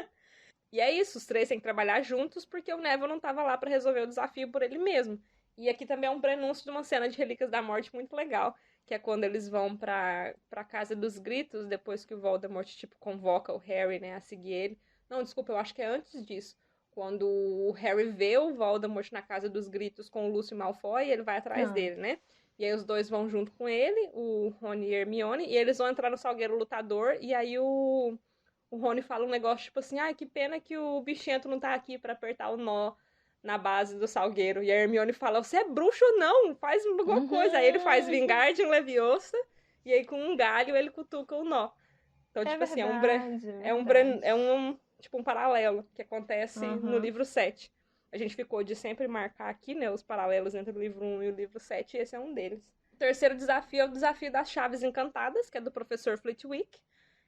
E é isso, os três têm que trabalhar juntos porque o Neville não tava lá pra resolver o desafio por ele mesmo. E aqui também é um prenúncio de uma cena de Relíquias da Morte muito legal, que é quando eles vão pra Casa dos Gritos, depois que o Voldemort, tipo, convoca o Harry, né, a seguir ele. Não, desculpa, eu acho que é antes disso. Quando o Harry vê o Voldemort na Casa dos Gritos com o Lúcio Malfoy, ele vai atrás dele, né? E aí os dois vão junto com ele, o Rony e a Hermione, e eles vão entrar no Salgueiro Lutador, e aí o Rony fala um negócio tipo assim, que pena que o bichento não tá aqui pra apertar o nó na base do Salgueiro. E a Hermione fala, você é bruxo ou não? Faz alguma coisa. Aí ele faz Wingardium Leviosa, e aí com um galho ele cutuca o nó. Então, tipo assim, é um paralelo que acontece no livro 7. A gente ficou de sempre marcar aqui, né, os paralelos entre o livro 1 e o livro 7, e esse é um deles. O terceiro desafio é o desafio das chaves encantadas, que é do professor Flitwick,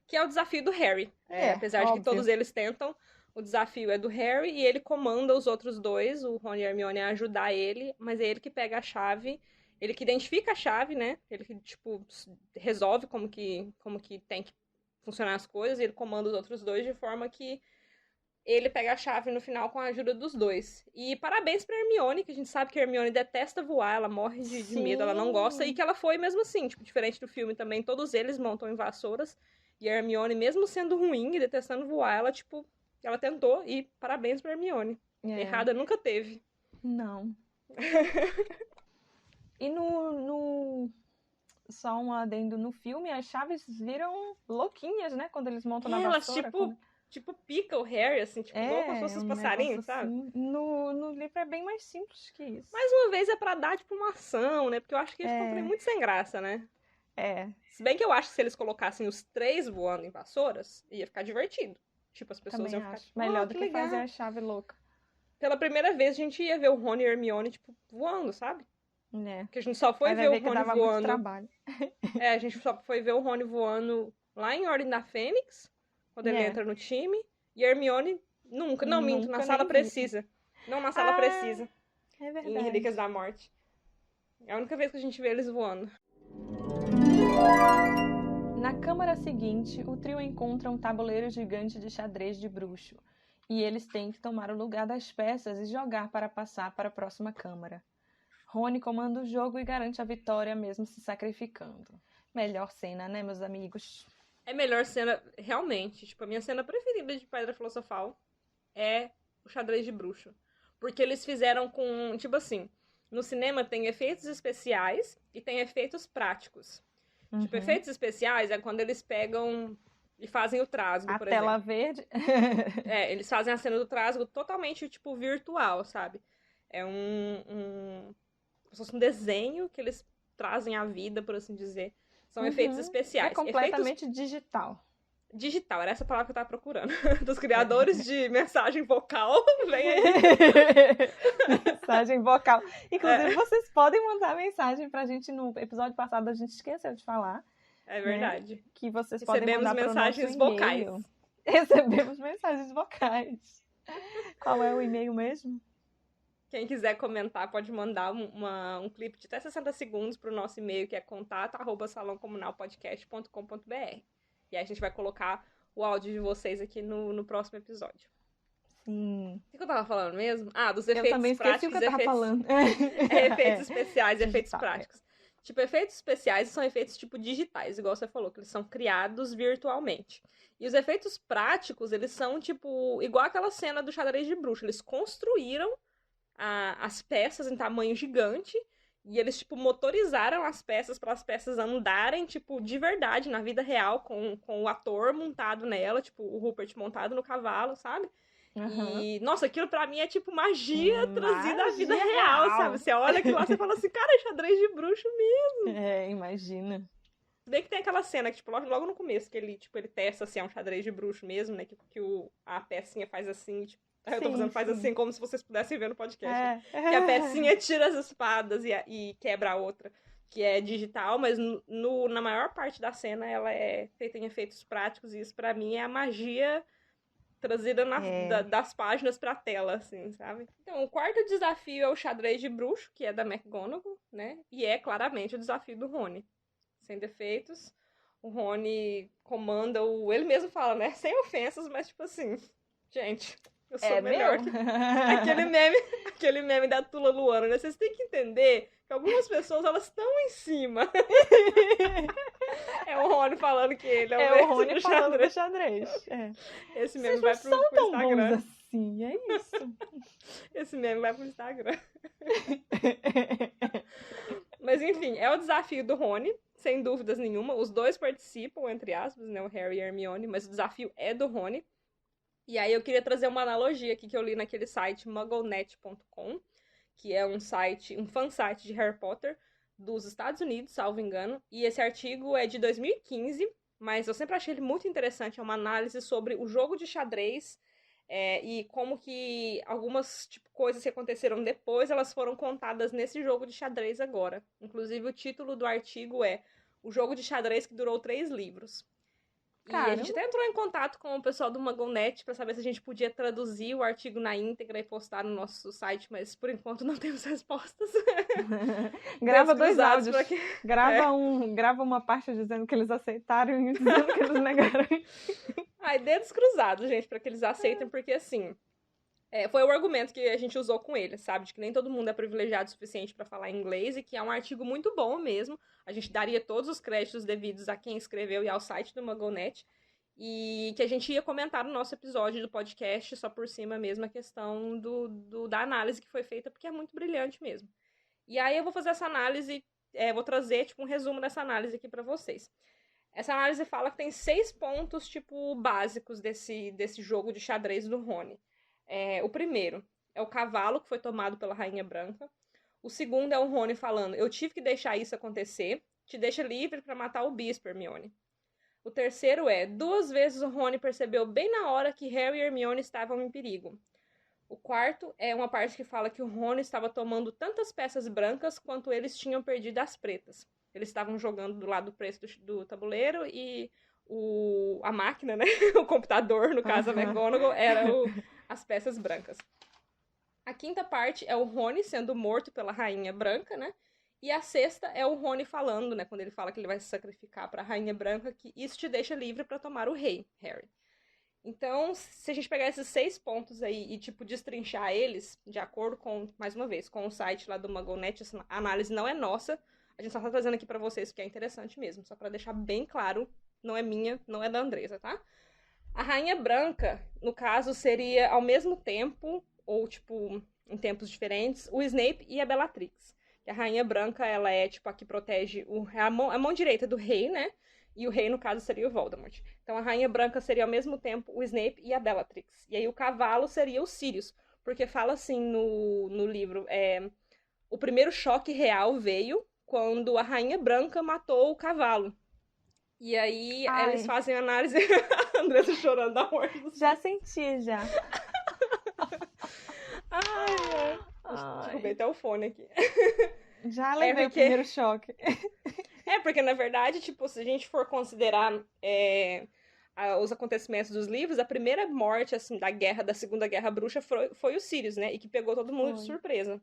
que é o desafio do Harry. Apesar de que todos eles tentam, o desafio é do Harry, e ele comanda os outros dois, o Ron e a Hermione, a ajudar ele, mas é ele que pega a chave Ele que identifica a chave, né? Ele que, tipo, resolve como que tem que funcionar as coisas, e ele comanda os outros dois de forma que ele pega a chave no final com a ajuda dos dois. E parabéns pra Hermione, que a gente sabe que a Hermione detesta voar, ela morre de medo, ela não gosta, e que ela foi mesmo assim, tipo, diferente do filme também, todos eles montam em vassouras, e a Hermione, mesmo sendo ruim e detestando voar, ela, tipo, ela tentou, e parabéns pra Hermione. Errada nunca teve. Não. E só um adendo, no filme, as chaves viram louquinhas, né? Quando eles montam na Elas, vassoura. tipo, pica o Harry, assim, tipo, igual como se fosse os passarinhos, sabe? Assim. No livro é bem mais simples que isso. Mais uma vez é pra dar, tipo, uma ação, né? Porque eu acho que ia ficar um trem muito sem graça, né? Se bem que eu acho que se eles colocassem os três voando em vassouras, ia ficar divertido. Tipo, as pessoas também iam ficar, tipo, melhor do que legal. fazer a chave louca. Pela primeira vez, a gente ia ver o Rony e a Hermione, tipo, voando, sabe? Porque a gente só foi ver o Rony dava voando. Muito trabalho. A gente só foi ver o Rony voando lá em Ordem da Fênix, quando ele entra no time. E a Hermione nunca. Não, minto, na sala precisa. Não, na sala precisa. É verdade. Em Relíquias da Morte. É a única vez que a gente vê eles voando. Na câmara seguinte, o trio encontra um tabuleiro gigante de xadrez de bruxo. E eles têm que tomar o lugar das peças e jogar para passar para a próxima câmara. Rony comanda o jogo e garante a vitória mesmo se sacrificando. Melhor cena, né, meus amigos? É a melhor cena, realmente. Tipo, a minha cena preferida de Pedra Filosofal é o xadrez de bruxo. Porque eles fizeram com, tipo assim, no cinema tem efeitos especiais e tem efeitos práticos. Tipo, efeitos especiais é quando eles pegam e fazem o trasgo, por exemplo. A tela verde. Eles fazem a cena do trasgo totalmente, tipo, virtual, sabe? É como se fosse um desenho que eles trazem à vida, por assim dizer. São efeitos especiais. É completamente digital. Digital, era essa palavra que eu tava procurando. Dos criadores de mensagem vocal, vem aí. Mensagem vocal. Inclusive, vocês podem mandar mensagem pra gente no episódio passado, a gente esqueceu de falar. É verdade. Né? Que vocês podem mandar para o nosso e-mail. Vocais. Recebemos mensagens vocais. Qual é o e-mail mesmo? Quem quiser comentar pode mandar um clipe de até 60 segundos pro nosso e-mail, que é contato@salãocomunalpodcast.com.br. E aí a gente vai colocar o áudio de vocês aqui no próximo episódio. Sim. O que eu tava falando mesmo? Dos efeitos práticos. Eu também esqueci o que eu tava falando. Efeitos especiais e efeitos práticos. Tipo, efeitos especiais são efeitos, tipo, digitais, igual você falou, que eles são criados virtualmente. E os efeitos práticos, eles são, tipo, igual aquela cena do xadrez de bruxo. Eles construíram as peças em tamanho gigante e eles, tipo, motorizaram as peças para as peças andarem, tipo, de verdade, na vida real, com o ator montado nela, tipo, o Rupert montado no cavalo, sabe? E, nossa, aquilo pra mim é tipo magia trazida à vida real, sabe? Você olha aquilo lá e fala assim, cara, é xadrez de bruxo mesmo. Imagina. Se bem que tem aquela cena que, tipo, logo no começo, que ele testa se é um xadrez de bruxo mesmo, né? Que a pecinha faz assim, tipo, eu tô fazendo faz assim, como se vocês pudessem ver no podcast. Né? Que a pecinha tira as espadas e quebra a outra, que é digital, mas na maior parte da cena ela é feita em efeitos práticos, e isso pra mim é a magia trazida das páginas pra tela, assim, sabe? Então, o quarto desafio é o xadrez de bruxo, que é da McGonagall, né? E é claramente o desafio do Rony. Sem defeitos, o Rony comanda ele mesmo fala, né? Sem ofensas, mas tipo assim, gente, eu sou melhor que aquele meme da Tula Luana, né? Vocês têm que entender que algumas pessoas, elas estão em cima. É o Rony falando que ele é o Rony falando do xadrez. Esse meme vai pro Instagram. Bons assim, é isso. Esse meme vai pro Instagram. Mas enfim, é o desafio do Rony, sem dúvidas nenhuma. Os dois participam, entre aspas, né? O Harry e a Hermione, mas o desafio é do Rony. E aí eu queria trazer uma analogia aqui que eu li naquele site mugglenet.com, que é um fansite de Harry Potter dos Estados Unidos, salvo engano. E esse artigo é de 2015, mas eu sempre achei ele muito interessante. É uma análise sobre o jogo de xadrez e como que algumas coisas que aconteceram depois, elas foram contadas nesse jogo de xadrez agora. Inclusive, o título do artigo é O Jogo de Xadrez que Durou 3 Livros. E a gente até entrou em contato com o pessoal do MuggleNet para saber se a gente podia traduzir o artigo na íntegra e postar no nosso site, mas por enquanto não temos respostas. Grava 2 áudios. Que... Grava uma parte dizendo que eles aceitaram e dizendo que eles negaram. Ai, dedos cruzados, gente, para que eles aceitem, porque assim... foi o argumento que a gente usou com ele, sabe? De que nem todo mundo é privilegiado o suficiente para falar inglês e que é um artigo muito bom mesmo. A gente daria todos os créditos devidos a quem escreveu e ao site do MuggleNet. E que a gente ia comentar no nosso episódio do podcast, só por cima mesmo, a questão da análise que foi feita, porque é muito brilhante mesmo. E aí eu vou fazer essa análise, vou trazer tipo, um resumo dessa análise aqui para vocês. Essa análise fala que tem 6 pontos tipo básicos desse jogo de xadrez do Rony. O primeiro é o cavalo que foi tomado pela Rainha Branca. O segundo é o Rony falando, eu tive que deixar isso acontecer, te deixa livre para matar o bispo, Hermione. O terceiro é, 2 vezes o Rony percebeu bem na hora que Harry e Hermione estavam em perigo. O quarto é uma parte que fala que o Rony estava tomando tantas peças brancas quanto eles tinham perdido as pretas. Eles estavam jogando do lado preto do tabuleiro e a máquina, né? O computador, no caso, a McGonagall, era as peças brancas. A quinta parte é o Rony sendo morto pela Rainha Branca, né? E a sexta é o Rony falando, né? Quando ele fala que ele vai se sacrificar para a Rainha Branca, que isso te deixa livre para tomar o rei, Harry. Então, se a gente pegar esses 6 pontos aí e, tipo, destrinchar eles, de acordo com, mais uma vez, com o site lá do MuggleNet, essa análise não é nossa, a gente só tá trazendo aqui para vocês porque é interessante mesmo, só para deixar bem claro, não é minha, não é da Andresa, tá? A Rainha Branca, no caso, seria ao mesmo tempo, ou tipo, em tempos diferentes, o Snape e a Bellatrix. Que a Rainha Branca, ela é tipo a que protege a mão direita do rei, né? E o rei, no caso, seria o Voldemort. Então a Rainha Branca seria ao mesmo tempo o Snape e a Bellatrix. E aí o cavalo seria o Sirius. Porque fala assim no livro, o primeiro choque real veio quando a Rainha Branca matou o cavalo. E aí eles fazem análise... A Andressa chorando da morte do Já senti, já. Derrubei até o fone aqui. Já levei o primeiro choque. Porque na verdade, tipo, se a gente for considerar os acontecimentos dos livros, a primeira morte, assim, da Segunda Guerra Bruxa foi o Sirius, né? E que pegou todo mundo de surpresa.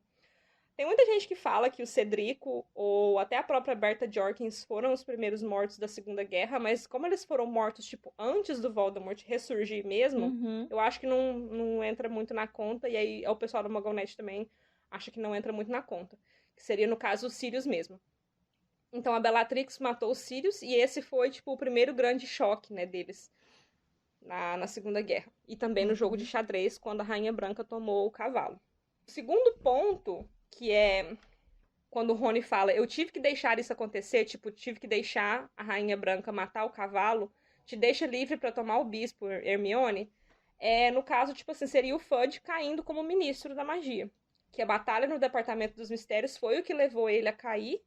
Tem muita gente que fala que o Cedrico ou até a própria Bertha Jorkins foram os primeiros mortos da Segunda Guerra, mas como eles foram mortos, tipo, antes do Voldemort ressurgir mesmo, eu acho que não entra muito na conta, e aí o pessoal do MuggleNet também acha que não entra muito na conta. Que seria, no caso, o Sirius mesmo. Então a Bellatrix matou o Sirius, e esse foi, tipo, o primeiro grande choque, né, deles na Segunda Guerra. E também no jogo de xadrez, quando a Rainha Branca tomou o cavalo. O segundo ponto, que é quando o Rony fala, eu tive que deixar isso acontecer, tipo, tive que deixar a Rainha Branca matar o cavalo, te deixa livre para tomar o bispo, Hermione, no caso, tipo assim, seria o Fudge caindo como ministro da magia. Que a batalha no Departamento dos Mistérios foi o que levou ele a cair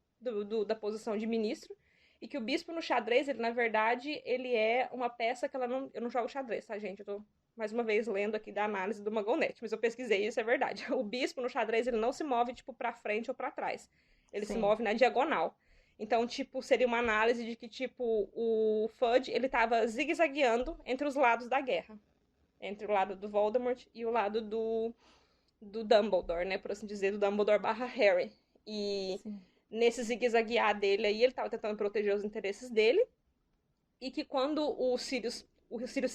da posição de ministro, e que o bispo no xadrez, ele, na verdade, ele é uma peça que eu não jogo xadrez, tá, gente? Eu tô mais uma vez lendo aqui da análise do MuggleNet, mas eu pesquisei e isso é verdade. O bispo no xadrez, ele não se move, tipo, pra frente ou pra trás. Ele se move na diagonal. Então, tipo, seria uma análise de que, tipo, o Fudge, ele tava zigue-zagueando entre os lados da guerra. Entre o lado do Voldemort e o lado do Dumbledore, né? Por assim dizer, do Dumbledore / Harry. E nesse zigue-zaguear dele aí, ele tava tentando proteger os interesses dele. E que quando o Sirius,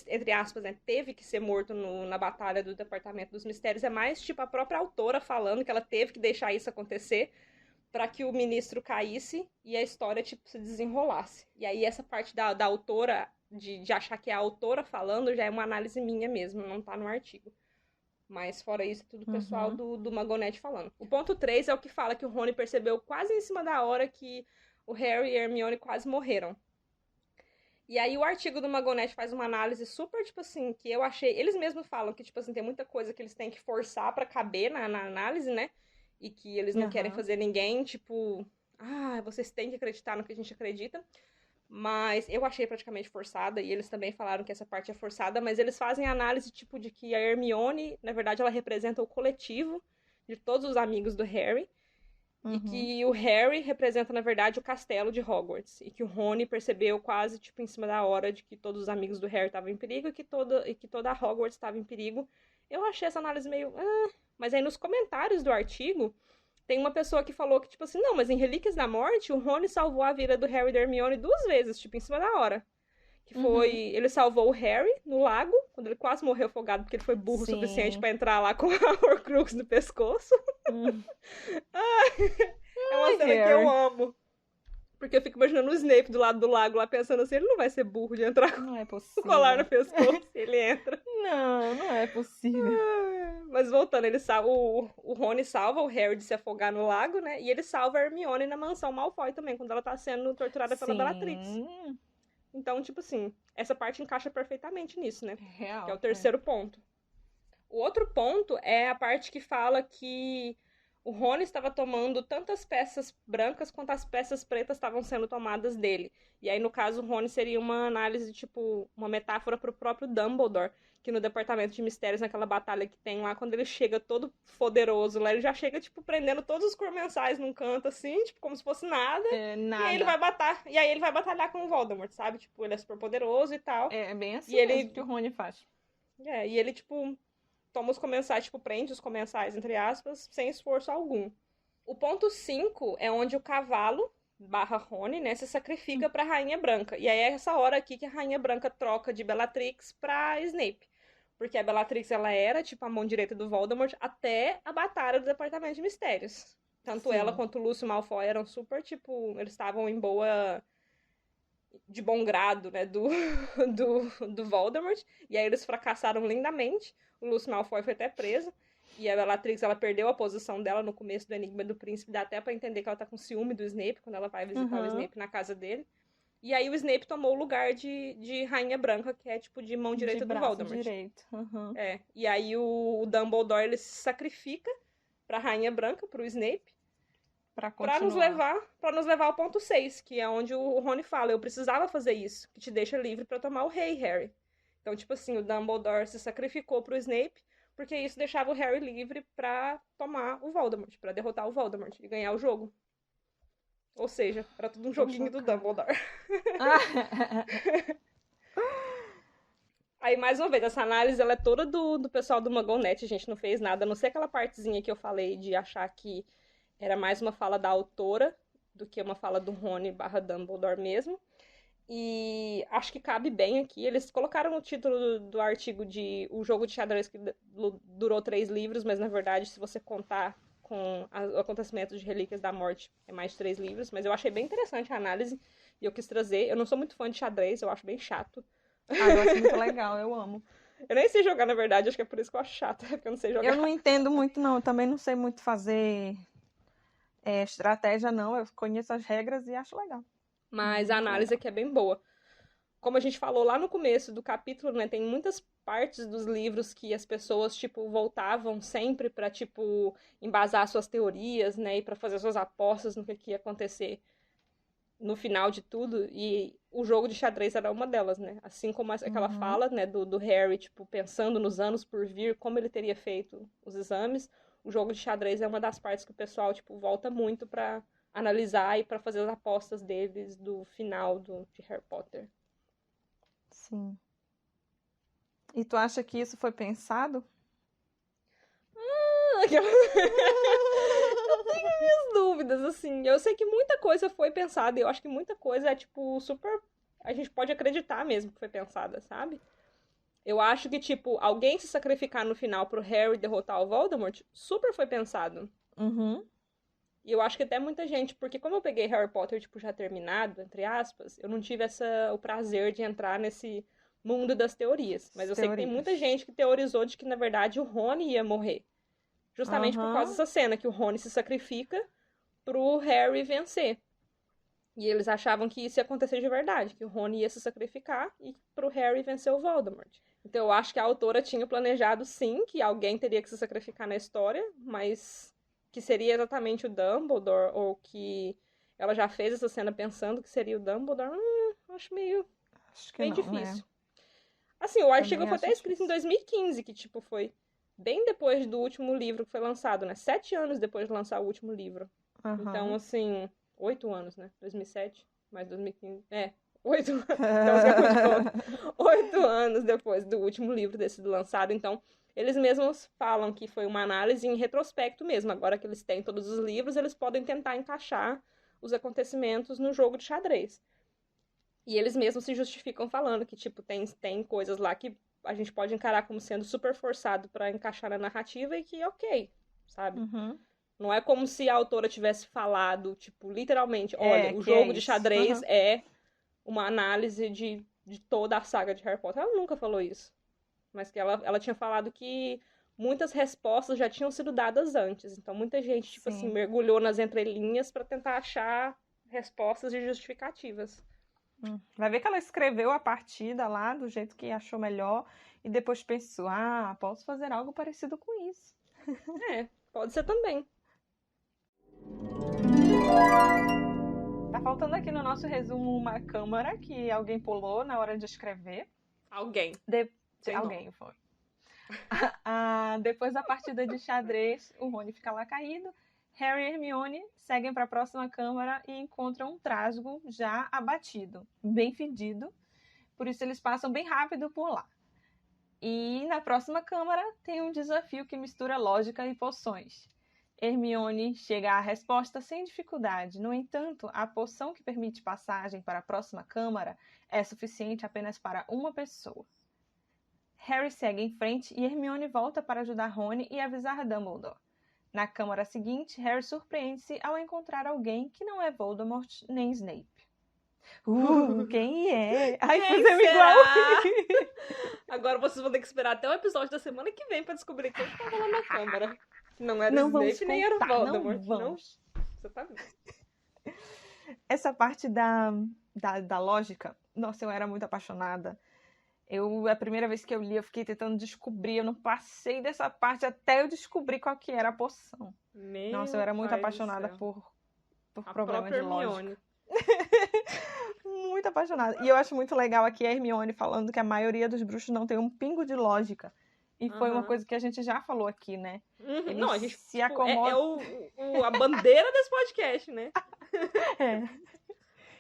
entre aspas, né, teve que ser morto na batalha do Departamento dos Mistérios, é mais tipo a própria autora falando que ela teve que deixar isso acontecer para que o ministro caísse e a história, tipo, se desenrolasse. E aí essa parte da autora, de achar que é a autora falando, já é uma análise minha mesmo, não tá no artigo. Mas fora isso, é tudo o pessoal do MuggleNet falando. O ponto 3 é o que fala que o Rony percebeu quase em cima da hora que o Harry e a Hermione quase morreram. E aí o artigo do MuggleNet faz uma análise super, tipo assim, que eu achei... Eles mesmos falam que, tipo assim, tem muita coisa que eles têm que forçar pra caber na análise, né? E que eles não querem fazer ninguém, tipo... vocês têm que acreditar no que a gente acredita. Mas eu achei praticamente forçada, e eles também falaram que essa parte é forçada, mas eles fazem a análise, tipo, de que a Hermione, na verdade, ela representa o coletivo de todos os amigos do Harry. E que o Harry representa, na verdade, o castelo de Hogwarts. E que o Rony percebeu quase, tipo, em cima da hora de que todos os amigos do Harry estavam em perigo e que toda a Hogwarts estava em perigo. Eu achei essa análise meio... Mas aí nos comentários do artigo, tem uma pessoa que falou que, tipo assim, não, mas em Relíquias da Morte, o Rony salvou a vida do Harry e da Hermione 2 vezes, tipo, em cima da hora. Que foi... Ele salvou o Harry no lago, quando ele quase morreu afogado, porque ele foi burro o suficiente pra entrar lá com a Horcrux no pescoço. É uma cena que eu amo. Porque eu fico imaginando o Snape do lado do lago lá, pensando assim, ele não vai ser burro de entrar Não é com o possível. colar no pescoço e ele entra. Não é possível. Mas voltando, o Rony salva o Harry de se afogar no lago, né? E ele salva a Hermione na mansão Malfoy também, quando ela tá sendo torturada pela Bellatrix. Então, tipo assim, essa parte encaixa perfeitamente nisso, né? Real. Que é o terceiro ponto. O outro ponto é a parte que fala que o Rony estava tomando tantas peças brancas quanto as peças pretas estavam sendo tomadas dele. E aí, no caso, o Rony seria uma análise, tipo, uma metáfora pro próprio Dumbledore, que no Departamento de Mistérios, naquela batalha que tem lá, quando ele chega todo poderoso lá, ele já chega, tipo, prendendo todos os comensais num canto, assim, tipo, como se fosse nada. Nada. E aí ele vai batalhar com o Voldemort, sabe? Tipo, ele é super poderoso e tal. É bem assim e mesmo que o Rony faz. E ele, tipo, toma os comensais, tipo, prende os comensais, entre aspas, sem esforço algum. O ponto 5 é onde o cavalo barra Rony, né, se sacrifica pra Rainha Branca. E aí é essa hora aqui que a Rainha Branca troca de Bellatrix pra Snape. Porque a Bellatrix, ela era, tipo, a mão direita do Voldemort até a batalha do Departamento de Mistérios. Tanto ela quanto o Lúcio Malfoy eram super, tipo, eles estavam em boa... de bom grado, né, do Voldemort. E aí eles fracassaram lindamente. O Lúcio Malfoy foi até preso. E a Bellatrix, ela perdeu a posição dela no começo do Enigma do Príncipe. Dá até pra entender que ela tá com ciúme do Snape quando ela vai visitar o Snape na casa dele. E aí o Snape tomou o lugar de Rainha Branca, que é tipo de mão direita do Voldemort. Direito. E aí o Dumbledore, ele se sacrifica pra Rainha Branca, pro Snape. Pra nos levar ao ponto 6, que é onde o Rony fala, eu precisava fazer isso, que te deixa livre pra tomar o rei, Harry. Então, tipo assim, o Dumbledore se sacrificou pro Snape, porque isso deixava o Harry livre pra tomar o Voldemort, pra derrotar o Voldemort e ganhar o jogo. Ou seja, era tudo um joguinho do Dumbledore. Aí, mais uma vez, essa análise ela é toda do pessoal do MuggleNet, a gente não fez nada, a não ser aquela partezinha que eu falei de achar que era mais uma fala da autora do que uma fala do Rony barra Dumbledore mesmo. E acho que cabe bem aqui. Eles colocaram no título do artigo de o jogo de xadrez que durou 3 livros, mas na verdade, se você contar com o acontecimento de Relíquias da Morte, é mais de 3 livros. Mas eu achei bem interessante a análise e eu quis trazer. Eu não sou muito fã de xadrez, eu acho bem chato. Eu acho muito legal, eu amo. Eu nem sei jogar, na verdade, acho que é por isso que eu acho chato, porque eu não sei jogar. Eu não entendo muito, não. Eu também não sei muito fazer estratégia, não. Eu conheço as regras e acho legal. Mas a análise aqui é bem boa. Como a gente falou lá no começo do capítulo, né, tem muitas partes dos livros que as pessoas, tipo, voltavam sempre pra, tipo, embasar suas teorias, né, e pra fazer suas apostas no que ia acontecer no final de tudo, e o jogo de xadrez era uma delas, né, assim como aquela fala, né, do Harry, tipo, pensando nos anos por vir, como ele teria feito os exames, o jogo de xadrez é uma das partes que o pessoal, tipo, volta muito pra analisar e pra fazer as apostas deles do final de Harry Potter. Sim. E tu acha que isso foi pensado? Eu tenho minhas dúvidas, assim. Eu sei que muita coisa foi pensada e eu acho que muita coisa é, tipo, super... A gente pode acreditar mesmo que foi pensada, sabe? Eu acho que, tipo, alguém se sacrificar no final pro Harry derrotar o Voldemort super foi pensado. E eu acho que até muita gente, porque como eu peguei Harry Potter, tipo, já terminado, entre aspas, eu não tive o prazer de entrar nesse mundo das teorias. Mas eu sei que tem muita gente que teorizou de que, na verdade, o Rony ia morrer. Justamente por causa dessa cena, que o Rony se sacrifica pro Harry vencer. E eles achavam que isso ia acontecer de verdade, que o Rony ia se sacrificar e pro Harry vencer o Voldemort. Então eu acho que a autora tinha planejado, sim, que alguém teria que se sacrificar na história, mas que seria exatamente o Dumbledore, ou que ela já fez essa cena pensando que seria o Dumbledore, acho meio difícil. Assim, o artigo foi até escrito em 2015, que, tipo, foi bem depois do último livro que foi lançado, né? 7 anos depois de lançar o último livro. Então, assim, 8 anos, né? 2007, mais 2015. 8 anos. Então, 8 anos depois do último livro desse lançado. Então, eles mesmos falam que foi uma análise em retrospecto mesmo. Agora que eles têm todos os livros, eles podem tentar encaixar os acontecimentos no jogo de xadrez. E eles mesmos se justificam falando que, tipo, tem coisas lá que a gente pode encarar como sendo super forçado pra encaixar na narrativa e que ok, sabe? Não é como se a autora tivesse falado, tipo, literalmente, olha, o jogo de xadrez é uma análise de toda a saga de Harry Potter. Ela nunca falou isso. Mas que ela tinha falado que muitas respostas já tinham sido dadas antes. Então, muita gente, tipo assim, mergulhou nas entrelinhas pra tentar achar respostas e justificativas. Vai ver que ela escreveu a partida lá do jeito que achou melhor e depois pensou, posso fazer algo parecido com isso. Pode ser também. Tá faltando aqui no nosso resumo uma câmara que alguém pulou na hora de escrever. Alguém. Alguém foi. Depois da partida de xadrez, o Rony fica lá caído. Harry e Hermione seguem para a próxima câmara e encontram um trasgo já abatido, bem fedido. Por isso eles passam bem rápido por lá. E na próxima câmara tem um desafio que mistura lógica e poções. Hermione chega à resposta sem dificuldade. No entanto, a poção que permite passagem para a próxima câmara é suficiente apenas para uma pessoa. Harry segue em frente e Hermione volta para ajudar Rony e avisar Dumbledore. Na câmara seguinte, Harry surpreende-se ao encontrar alguém que não é Voldemort nem Snape. Quem é? Ai, fazemos igual! Agora vocês vão ter que esperar até o episódio da semana que vem pra descobrir quem estava lá na câmara. Não era Snape nem era Voldemort. Não, você tá vendo. Essa parte da lógica, nossa, eu era muito apaixonada. A primeira vez que eu li, eu fiquei tentando descobrir, eu não passei dessa parte até eu descobrir qual que era a poção. Nossa, eu era muito apaixonada por problemas de lógica. Muito apaixonada. E eu acho muito legal aqui a Hermione falando que a maioria dos bruxos não tem um pingo de lógica. E foi uma coisa que a gente já falou aqui, né? Não, a gente se acomoda... a bandeira desse podcast, né?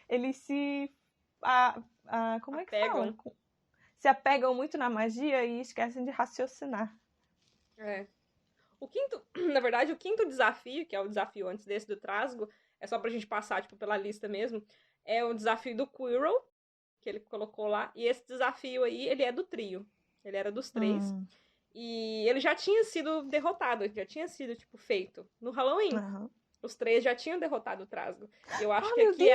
Eles se... como é que fala? Se apegam muito na magia e esquecem de raciocinar. Na verdade, o quinto desafio, que é o desafio antes desse do Trasgo, é só pra gente passar, tipo, pela lista mesmo, é o desafio do Quirrell, que ele colocou lá, e esse desafio aí, ele é do trio. Ele era dos 3. E ele já tinha sido derrotado, já tinha sido, tipo, feito no Halloween. Os 3 já tinham derrotado o Trasgo. Eu acho que aqui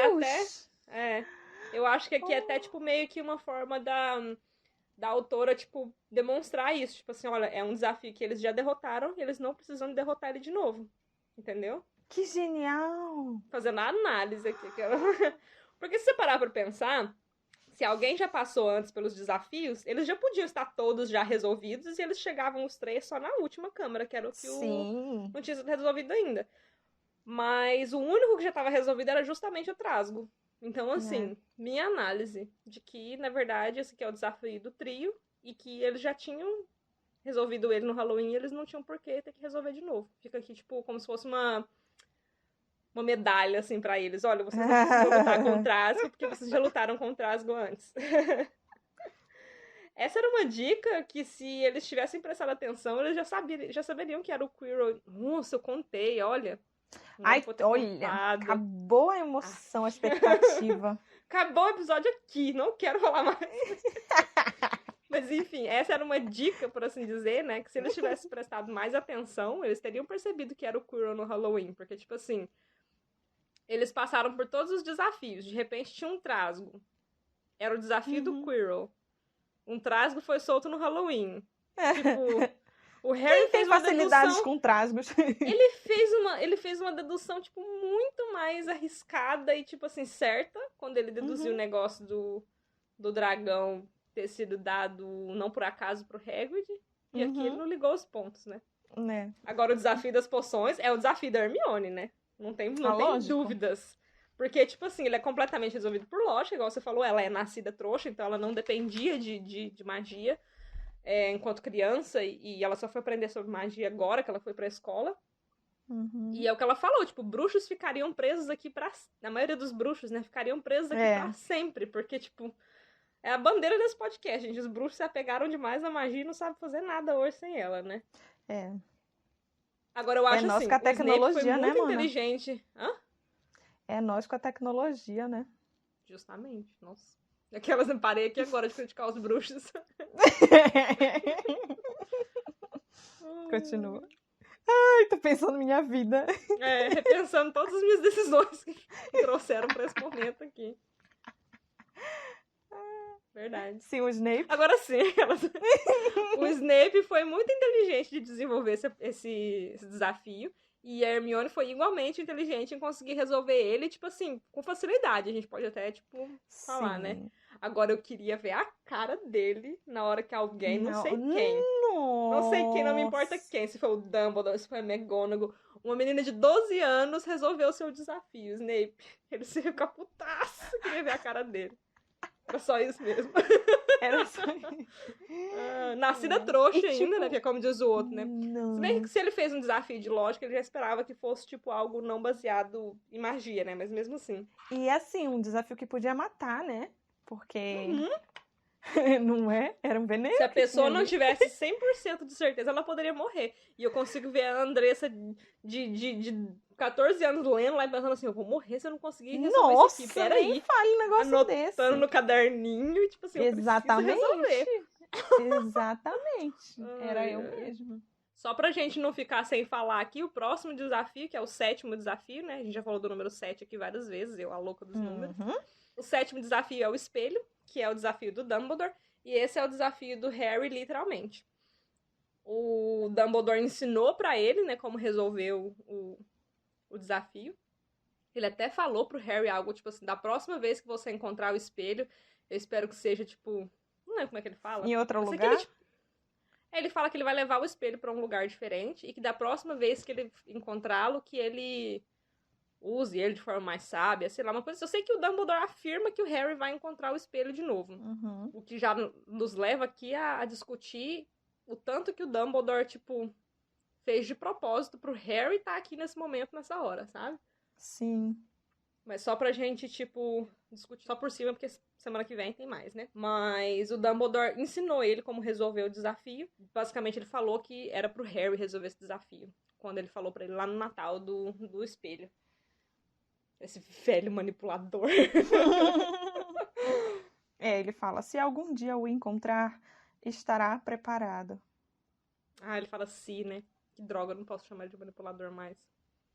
eu acho que aqui é até, tipo, meio que uma forma da autora, tipo, demonstrar isso. Tipo assim, olha, é um desafio que eles já derrotaram e eles não precisam derrotar ele de novo. Entendeu? Que genial! Fazendo a análise aqui. Porque se você parar pra pensar, se alguém já passou antes pelos desafios, eles já podiam estar todos já resolvidos e eles chegavam os 3 só na última câmara, que era o que não tinha sido resolvido ainda. Mas o único que já estava resolvido era justamente o Trasgo. Então, assim, minha análise de que, na verdade, esse aqui é o desafio do trio e que eles já tinham resolvido ele no Halloween e eles não tinham por que ter que resolver de novo. Fica aqui, tipo, como se fosse uma medalha, assim, pra eles. Olha, vocês não precisam lutar com o Trasgo porque vocês já lutaram com o Trasgo antes. Essa era uma dica que, se eles tivessem prestado atenção, eles já saberiam que era o Quirrell. Nossa, eu contei, olha. Olha, acabou a emoção, a expectativa. Acabou o episódio aqui, não quero falar mais. Mas enfim, essa era uma dica, por assim dizer, né? Que se eles tivessem prestado mais atenção, eles teriam percebido que era o Quirrell no Halloween. Porque, tipo assim, eles passaram por todos os desafios. De repente tinha um Trasgo. Era o desafio do Quirrell. Um Trasgo foi solto no Halloween. Tipo... O Harry fez uma facilidades com trasgos. Ele fez uma dedução, tipo, muito mais arriscada e, tipo assim, certa, quando ele deduziu o negócio do dragão ter sido dado, não por acaso, pro Hagrid. E aqui ele não ligou os pontos, né? Agora, o desafio das poções é o desafio da Hermione, né? Não tem dúvidas. Porque, tipo assim, ele é completamente resolvido por lógica, igual você falou, ela é nascida trouxa, então ela não dependia de magia. Enquanto criança, e ela só foi aprender sobre magia agora que ela foi pra escola. Uhum. E é o que ela falou, tipo, bruxos ficariam presos aqui a maioria dos bruxos, né, ficariam presos aqui pra sempre, porque, tipo, é a bandeira desse podcast, gente. Os bruxos se apegaram demais à magia e não sabem fazer nada hoje sem ela, né? É. Agora, eu acho nós assim, com a o Snape foi tecnologia, né, muito mana? inteligente. Hã? É nós com a tecnologia, né? Justamente, nossa. Aquelas eu parei aqui agora de criticar os bruxos. Continua. Ai, tô pensando na minha vida. Repensando todas as minhas decisões que trouxeram pra esse momento aqui. Verdade. Sim, o Snape. Agora sim, o Snape foi muito inteligente de desenvolver esse desafio. E a Hermione foi igualmente inteligente em conseguir resolver ele, tipo assim, com facilidade. A gente pode até, tipo, falar, Sim. né? Agora eu queria ver a cara dele na hora que alguém, não sei quem. Nossa. Não sei quem, não me importa quem. Se foi o Dumbledore, se foi a McGonagall. Uma menina de 12 anos resolveu o seu desafio, Snape. Ele se fica putaço. Queria ver a cara dele. Era só isso mesmo. Era só isso. Nascida trouxa E, ainda, tipo, né? Que é como diz o outro, né? Não. Se bem que se ele fez um desafio de lógica, ele já esperava que fosse, tipo, algo não baseado em magia, né? Mas mesmo assim. E assim, um desafio que podia matar, né? Porque. Não é? Era um veneno. Se a pessoa não ali. tivesse 100% de certeza, ela poderia morrer. E eu consigo ver a Andressa de 14 anos lendo lá e pensando assim, eu vou morrer se eu não conseguir resolver Nossa, isso aqui. Peraí. nem fale um negócio desse. Anotando no caderninho e tipo assim, Exatamente. eu preciso resolver. Exatamente. Era eu mesma. Só pra gente não ficar sem falar aqui, o próximo desafio, que é o 7º desafio, né? A gente já falou do número 7 aqui várias vezes, eu, a louca dos números. O 7º desafio é o espelho, que é o desafio do Dumbledore. E esse é o desafio do Harry, literalmente. O Dumbledore ensinou pra ele, né, como resolver o desafio. Ele até falou pro Harry algo, tipo assim, da próxima vez que você encontrar o espelho, eu espero que seja, tipo... Não lembro como é que ele fala. Em outro lugar? Ele fala que ele vai levar o espelho pra um lugar diferente e que da próxima vez que ele encontrá-lo, que ele use ele de forma mais sábia, sei lá, uma coisa. Eu sei que o Dumbledore afirma que o Harry vai encontrar o espelho de novo. O que já nos leva aqui a discutir o tanto que o Dumbledore, tipo, fez de propósito pro Harry estar aqui nesse momento, nessa hora, sabe? Sim. Mas só pra gente, tipo, discutir só por cima, porque semana que vem tem mais, né? Mas o Dumbledore ensinou ele como resolver o desafio. Basicamente, ele falou que era pro Harry resolver esse desafio. Quando ele falou pra ele lá no Natal do espelho. Esse velho manipulador. Ele fala, se algum dia o encontrar, estará preparado. Ele fala sim, né? Que droga, eu não posso chamar ele de manipulador mais.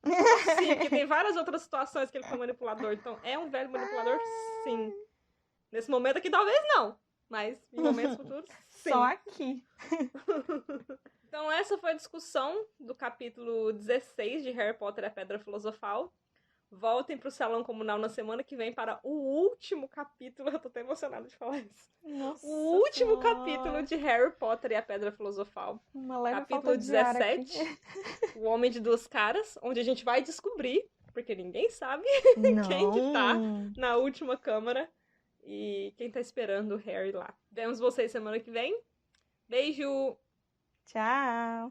Sim, porque tem várias outras situações que ele foi manipulador. Então, é um velho manipulador, sim. Nesse momento aqui, talvez não. Mas em momentos futuros, sim. Só aqui. Então, essa foi a discussão do capítulo 16 de Harry Potter e a Pedra Filosofal. Voltem pro Salão Comunal na semana que vem para o último capítulo. Eu tô até emocionada de falar isso. Nossa, o último capítulo de Harry Potter e a Pedra Filosofal. Uma leve Capítulo falta de ar 17, O Homem de Duas Caras, onde a gente vai descobrir, porque ninguém sabe quem que tá na última câmara e quem tá esperando o Harry lá. Vemos vocês semana que vem. Beijo! Tchau!